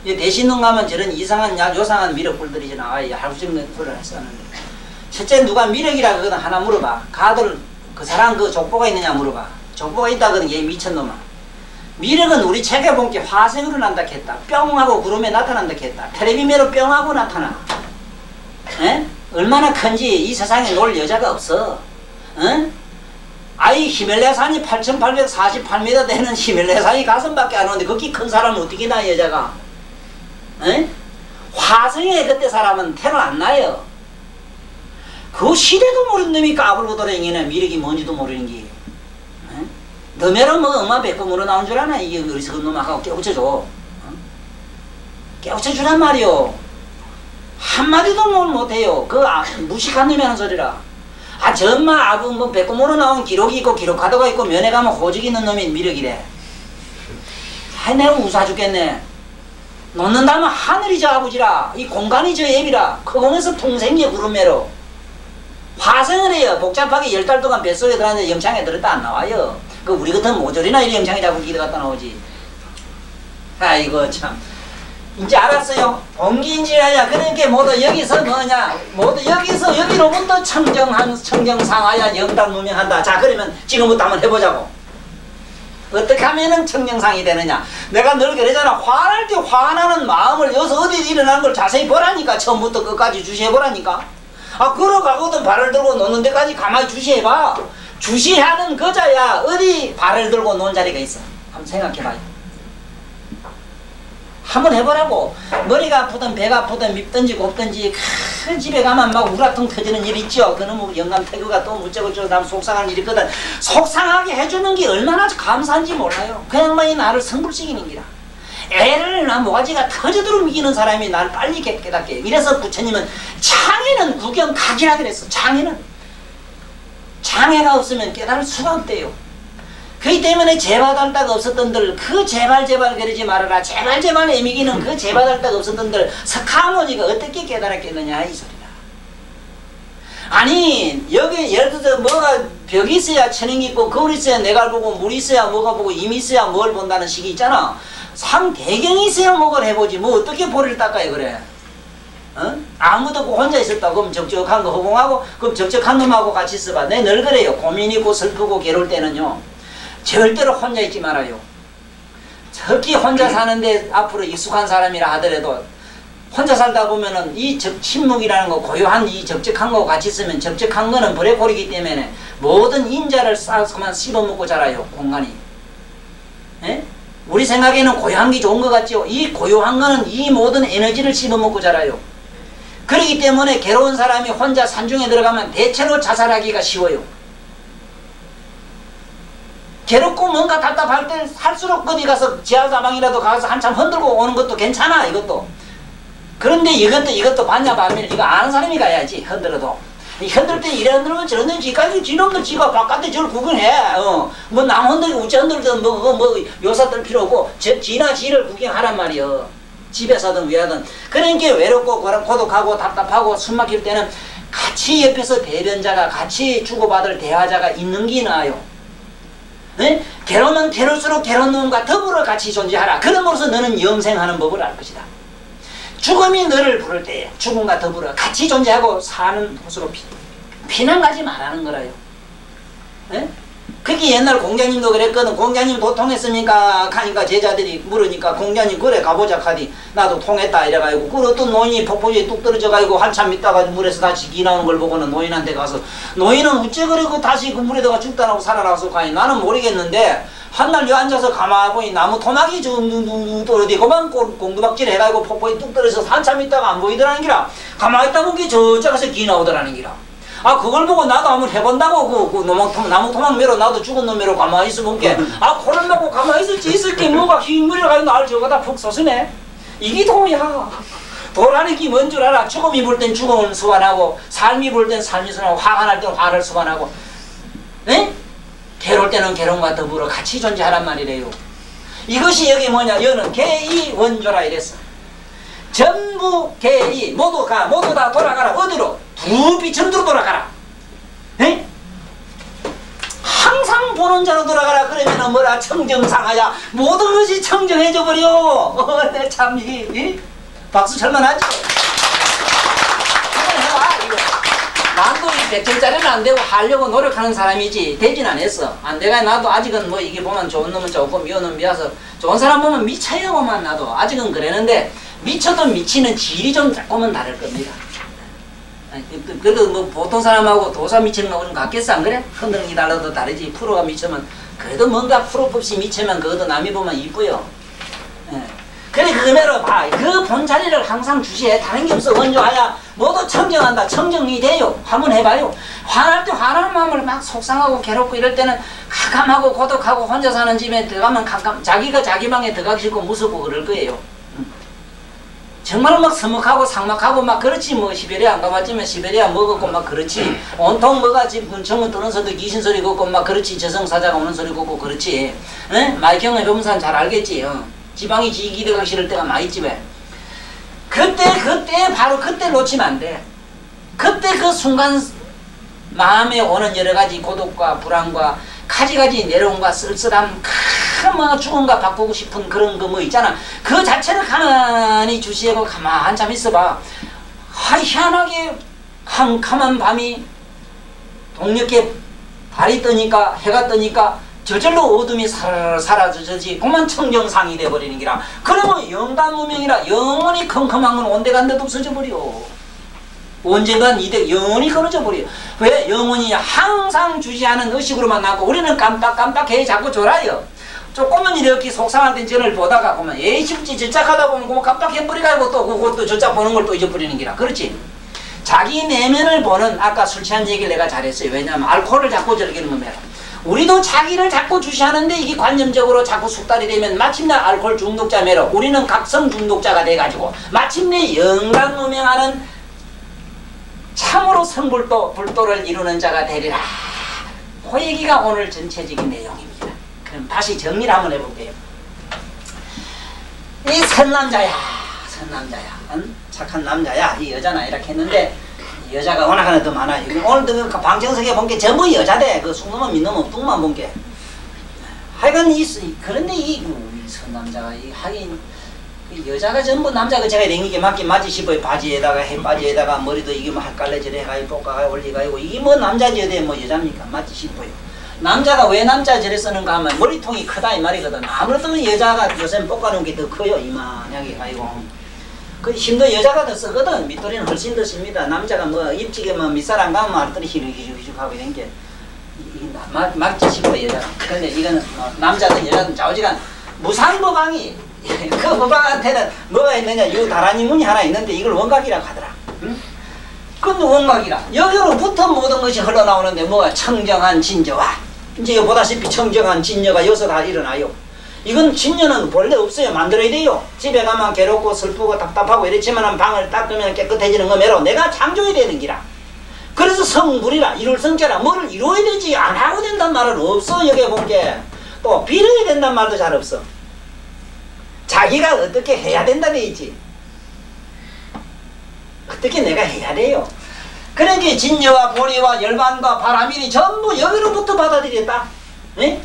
이 대신동 가면 저런 이상한 요상한 미륵불들이 이제 나와야 하루 종일 소리를 했었는데 첫째 누가 미륵이라 그거는 하나 물어봐. 가들 그 사람 그 족보가 있느냐 물어봐. 족보가 있다거든 얘 미친놈아. 미륵은 우리 책에 본 게 화생으로 난다 했다. 뿅하고 구름에 나타난다 했다. 텔레비매로 뿅하고 나타나. 에? 얼마나 큰지 이 세상에 놀 여자가 없어. 에? 아이 히말라야산이 8,848m 되는 히말라야산이 가슴밖에 안 오는데 그렇게 큰 사람은 어떻게 나 여자가. 에? 화성에 그때 사람은 태는 안 나요. 그 시대도 모르는 놈이 까불고 돌아다니네. 미력이 뭔지도 모르는 게. 너매로 뭐 엄마 배꼽으로 나온 줄 아나? 이게 어리석은 놈하고 깨우쳐줘. 깨우쳐주란 말이요. 한마디도 못해요. 그 무식한 놈이 하는 소리라. 저 엄마 아부 뭐 배꼽으로 나온 기록이 있고 기록카드가 있고 면회 가면 호적 있는 놈이 미력이래. 내가 웃어 죽겠네. 놓는다면 하늘이 저 아버지라. 이 공간이 저 앱이라. 그 공에서 통생이야 구름매로. 화성을 해요. 복잡하게 10달 동안 뱃속에 들어갔는데 영창에 들었다 안 나와요. 그 우리 같은 모조리나 이래 영창에 자꾸 기대 갖다 나오지. 아이고 참. 이제 알았어요. 공기인지라야. 그러니까 모두 여기서 뭐냐. 모두 여기서 여기로부터 청정상하야 영단 무명한다. 자 그러면 지금부터 한번 해보자고. 어떻게 하면은 청정상이 되느냐. 내가 늘 그러잖아. 화날 때 화나는 마음을 여기서 어디 일어나는 걸 자세히 보라니까. 처음부터 끝까지 주시해보라니까. 걸어가거든 발을 들고 노는 데까지 가만히 주시해봐. 주시하는 거자야 어디 발을 들고 노는 자리가 있어. 한번 생각해봐요. 한번 해보라고. 머리가 아프든 배가 아프든 밉든지 곱든지 큰 집에 가면 막 우라통 터지는 일 있죠. 그놈 뭐 영감 태그가 또 무쩌고저쩌고 남 속상한 일 있거든. 속상하게 해주는 게 얼마나 감사한지 몰라요. 그냥만이 나를 성불시키는 기라. 애를 나 모가지가 터져도록 이기는 사람이 나를 빨리 깨닫게. 이래서 부처님은 장애는 구경 각이라 그랬어. 장애가 없으면 깨달을 수가 없대요. 그렇기 때문에 제발 데가 없었던들 그 제발 그러지 말아라. 제발 애미기는 그 제발 데가 없었던들 석가모니가 어떻게 깨달았겠느냐 이 소리라. 아니 여기 예를 들어서 뭐가 벽이 있어야 천행이 있고 거울이 있어야 내가 보고 물이 있어야 뭐가 보고 임이 있어야 뭘 본다는 식이 있잖아. 상대경이 있어야 뭐를 해보지. 뭐 어떻게 볼을 닦아요 그래. 아무도 없고 혼자 있었다. 그럼 적적한 거 허공하고 그럼 적적한 놈하고 같이 있어봐. 내 늘 그래요. 고민 있고 슬프고 괴로울 때는요. 절대로 혼자 있지 말아요. 특히 혼자 사는데 앞으로 익숙한 사람이라 하더라도 혼자 살다 보면은 이 침묵이라는 거 고요한 이 적적한 거 같이 있으면 적적한 거는 불의골이기 때문에 모든 인자를 쌓아서만 씹어먹고 자라요. 공간이. 에? 우리 생각에는 고요한 게 좋은 것 같죠. 이 고요한 거는 이 모든 에너지를 씹어먹고 자라요. 그렇기 때문에 괴로운 사람이 혼자 산중에 들어가면 대체로 자살하기가 쉬워요. 괴롭고 뭔가 답답할 때 할수록 어디 가서 지하사방이라도 가서 한참 흔들고 오는 것도 괜찮아 이것도. 그런데 이것도 봤냐 봐면 이거 아는 사람이 가야지. 흔들어도 흔들 때 이래 흔들면 저런 데 지까지 지놈들 지가 바깥에 저를 구경해. 뭐 남 흔들고 우째 흔들든 뭐 요사 뜰 필요 없고 지나 지를 구경하란 말이여. 집에서든 위하든. 그러니까 외롭고 고독하고 답답하고 숨 막힐 때는 같이 옆에서 대변자가 같이 주고받을 대화자가 있는 게 나아요. 네? 괴로우면 괴로울수록 괴로운 놈과 더불어 같이 존재하라. 그럼으로써 너는 영생하는 법을 알 것이다. 죽음이 너를 부를 때 죽음과 더불어 같이 존재하고 사는 곳으로 피난 가지 말라는 거라요. 네? 그게 옛날 공자님도 그랬거든. 공자님 도통했습니까? 가니까 제자들이 물으니까 공자님 그래 가보자 하디 나도 통했다 이래가지고 그 어떤 노인이 폭포에 뚝 떨어져가지고 한참 있다가 물에서 다시 기 나오는 걸 보고는 노인한테 가서 노인은 어째 그러고 다시 그 물에다가 죽다라고 살아나서 가니 나는 모르겠는데 한날 여 앉아서 가만히 보니 나무 토막이 둥둥둥 떨어지고만 공두박질 해가지고 폭포에 뚝 떨어져서 한참 있다가 안 보이더라는 기라. 가만히 있다 보니 저쪽에서 기 나오더라는 기라. 그걸 보고 나도 한번 해본다고 그 나무 토막 매로 나도 죽은 놈 매로 가만히 있으면 게 그걸 먹고 가만히 있을게 뭐가 휘물려가지고 나를 저거다 푹 쏘시네. 이게 도야. 도라는 게 뭔 줄 알아. 죽음이 볼 땐 죽음을 수반하고 삶이 볼 땐 삶이 수반하고 화가 날 땐 화를 수반하고 에? 괴로울 때는 괴로움과 더불어 같이 존재하란 말이래요. 이것이 여기 뭐냐. 여는 개이원조라 이랬어. 전부 개이 모두 다 돌아가라. 어디로? 두비천도로 돌아가라. 에? 항상 보는 자로 돌아가라. 그러면은 뭐라 청정상하야. 모든 것이 청정해져 버려. 참 박수 찰만하지. 나도 이 100점짜리는 안 되고 하려고 노력하는 사람이지 되진 않았어. 안 돼가 나도 아직은 뭐 이게 보면 좋은 놈은 좋고 미운 놈은 미워서 좋은 사람 보면 미쳐요 보면 나도 아직은 그랬는데 미쳐도 미치는 질이 좀 조금은 다를 겁니다. 그래도 뭐 보통 사람하고 도사 미치는 거하고 좀 같겠어 안 그래? 흔드는 게 달라도 다르지. 프로가 미치면 그래도 뭔가 프로 없이 미치면 그것도 남이 보면 이쁘요. 예. 그래 그거로 봐. 그 본자리를 항상 주시해. 다른 게 없어. 원조하야 모두 청정한다. 청정이 돼요. 한번 해봐요. 화날 때 화나는 마음을 막 속상하고 괴롭고 이럴 때는 캄캄하고 고독하고 혼자 사는 집에 들어가면 자기가 자기 방에 들어가기 싫고 무섭고 그럴 거예요. 정말 막 서먹하고 삭막하고 막 그렇지. 뭐 시베리아 안 가봤지만 시베리아 먹었고 막 그렇지. 온통 뭐가 집 문청문 떠나서도 귀신 소리 걷고 막 그렇지. 저승사자가 오는 소리 걷고 그렇지. 마이경의 변호사는 잘 알겠지. 지방이 지기 들어가기 싫을 때가 많이 있지 왜. 그때 바로 그때 놓치면 안 돼. 그때 그 순간 마음에 오는 여러 가지 고독과 불안과 가지가지 내려옴과 쓸쓸함, 뭐 죽음과 바꾸고 싶은 그런 거 뭐 있잖아. 그 자체를 가만히 주시하고 가만 한참 있어봐. 희한하게 캄캄한 밤이 동력에 달이 뜨니까 해가 뜨니까 저절로 어둠이 사라져지 그만 청정상이 돼버리는 기라. 그러면 영단무명이라 영원히 컴컴한 건 온데간데도 없어져 버려. 언젠간 이대 영원히 끊어져 버려. 왜? 영원히 항상 주시하는 의식으로만 나고 우리는 깜빡깜빡해 자꾸 졸아요. 조금은 이렇게 속상할 때 저를 보다가 보면 에이 쉽지 저짝하다 보면 그거 깜빡해버리고 또 그것도 저짝 보는 걸 또 잊어버리는 기라. 그렇지? 자기 내면을 보는 아까 술 취한 얘기를 내가 잘했어요. 왜냐하면 알코올을 자꾸 즐기는 거면 우리도 자기를 자꾸 주시하는데 이게 관념적으로 자꾸 숙달이 되면 마침내 알코올 중독자 매로 우리는 각성 중독자가 돼가지고 마침내 영단무명하는 참으로 불도를 이루는 자가 되리라. 그 얘기가 오늘 전체적인 내용입니다. 그럼 다시 정리를 한번 해볼게요. 이 선남자야. 착한 남자야. 이 여자나 이렇게 했는데 여자가 워낙 하나 더 많아요. 오늘도 그 방청석에 본 게 전부 여자대. 그 숙놈은 민놈은 뚱만 본 게. 하여간 그런데 이 선남자가 하긴 여자가 전부 남자가 제가 댕기게 맞긴 맞지 싶어요. 바지에다가 햇바지에다가 머리도 이게 뭐 헷갈려지래 해가지고 볶아가 올리가지고 이게 뭐 남자지 어디 뭐 여자입니까? 맞지 싶어요. 남자가 왜 남자 저래 쓰는가 하면 머리통이 크다 이 말이거든. 아무래도 여자가 요새 볶아놓은 게 더 커요. 이만하게 가지고. 그 힘도 여자가 더 쓰거든. 밑도리는 훨씬 더 씁니다. 남자가 뭐 입지게 뭐 밑사람 가면 알더니 희죽희죽하고 이런 게 맞지 싶어요. 여자가. 근데 이거는 뭐 남자든 여자든 좌우지간 무상법왕이 그 법왕한테는 뭐가 있느냐 유다라니 문이 하나 있는데 이걸 원각이라고 하더라. 응? 그건 원각이라. 여기로부터 모든 것이 흘러나오는데 뭐가 청정한 진저와 이제 보다시피 청정한 진여가 여기서 다 일어나요. 이건 진여는 본래 없어요. 만들어야 돼요. 집에 가면 괴롭고 슬프고 답답하고 이렇지만 방을 닦으면 깨끗해지는 거매로 내가 창조해야 되는 기라. 그래서 성불이라 이룰 성자라 뭐를 이루어야 되지 안 하고 된단 말은 없어. 여기에 본 게 또 빌어야 된단 말도 잘 없어. 자기가 어떻게 해야 된다는 얘기지. 어떻게 내가 해야 돼요. 그러니까 진여와 보리와 열반과 바람일이 전부 여기로부터 받아들였다. 예?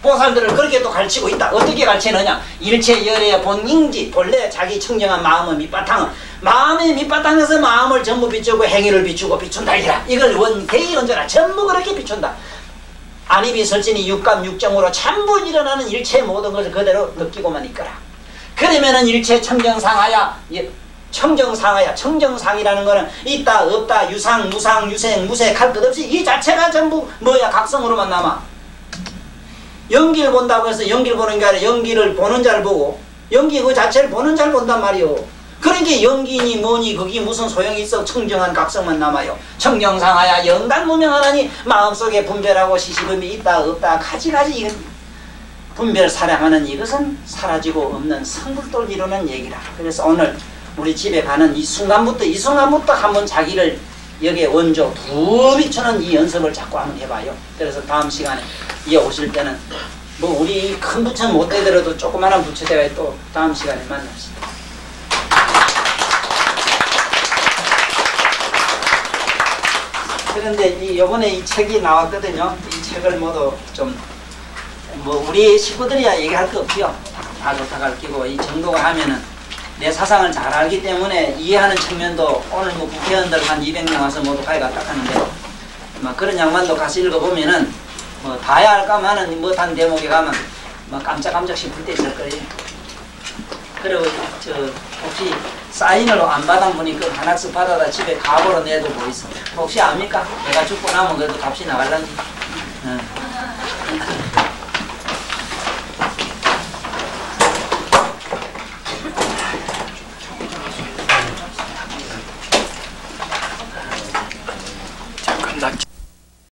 보살들을 그렇게 또 가르치고 있다. 어떻게 가르치느냐. 일체열의 본인지 본래 자기 청정한 마음의 밑바탕은 마음의 밑바탕에서 마음을 전부 비추고 행위를 비추고 비춘다. 이걸 원개의 언저라 전부 그렇게 비춘다. 안입이 설진이 육감 육정으로 전부 일어나는 일체 모든 것을 그대로 느끼고만 있거라. 그러면은 일체 청정상하야 청정상하야 청정상이라는 거는 있다 없다 유상 무상 유생 무색 할 것 없이 이 자체가 전부 뭐야 각성으로만 남아. 연기를 본다고 해서 연기를 보는 게 아니라 연기를 보는 자를 보고 연기 그 자체를 보는 자를 본단 말이오. 그러니까 연기니 뭐니 그게 무슨 소용이 있어. 청정한 각성만 남아요. 청정상하야 영단무명하라니 마음속에 분별하고 시시범이 있다 없다 가지가지 이건 분별 사랑하는 이것은 사라지고 없는 성불도를 이루는 얘기라. 그래서 오늘 우리 집에 가는 이 순간부터 한번 자기를 여기에 원조 두 비추는 이 연습을 자꾸 한번 해봐요. 그래서 다음 시간에 이어오실 때는 뭐 우리 큰 부처는 못 되더라도 조그마한 부처대가 또 다음 시간에 만납시다. 그런데 요번에 이 책이 나왔거든요. 이 책을 모두 좀 뭐 우리 식구들이야 얘기할 거 없죠. 다 좋다 가르치고 이 정도가 하면은 내 사상을 잘 알기 때문에 이해하는 측면도 오늘 뭐 국회의원들 한 200명 와서 모두 가해가 딱 하는데 뭐 그런 양반도 가서 읽어보면은 뭐 다야 할까마는 못한 대목에 가면 뭐 깜짝깜짝 싶을 때 있을 거예요. 그리고 저 혹시 사인을 안 받은 분이 그 하나씩 받아다 집에 가보러 내도 뭐 있어. 혹시 압니까? 내가 죽고 나면 그래도 값이 나갈란지.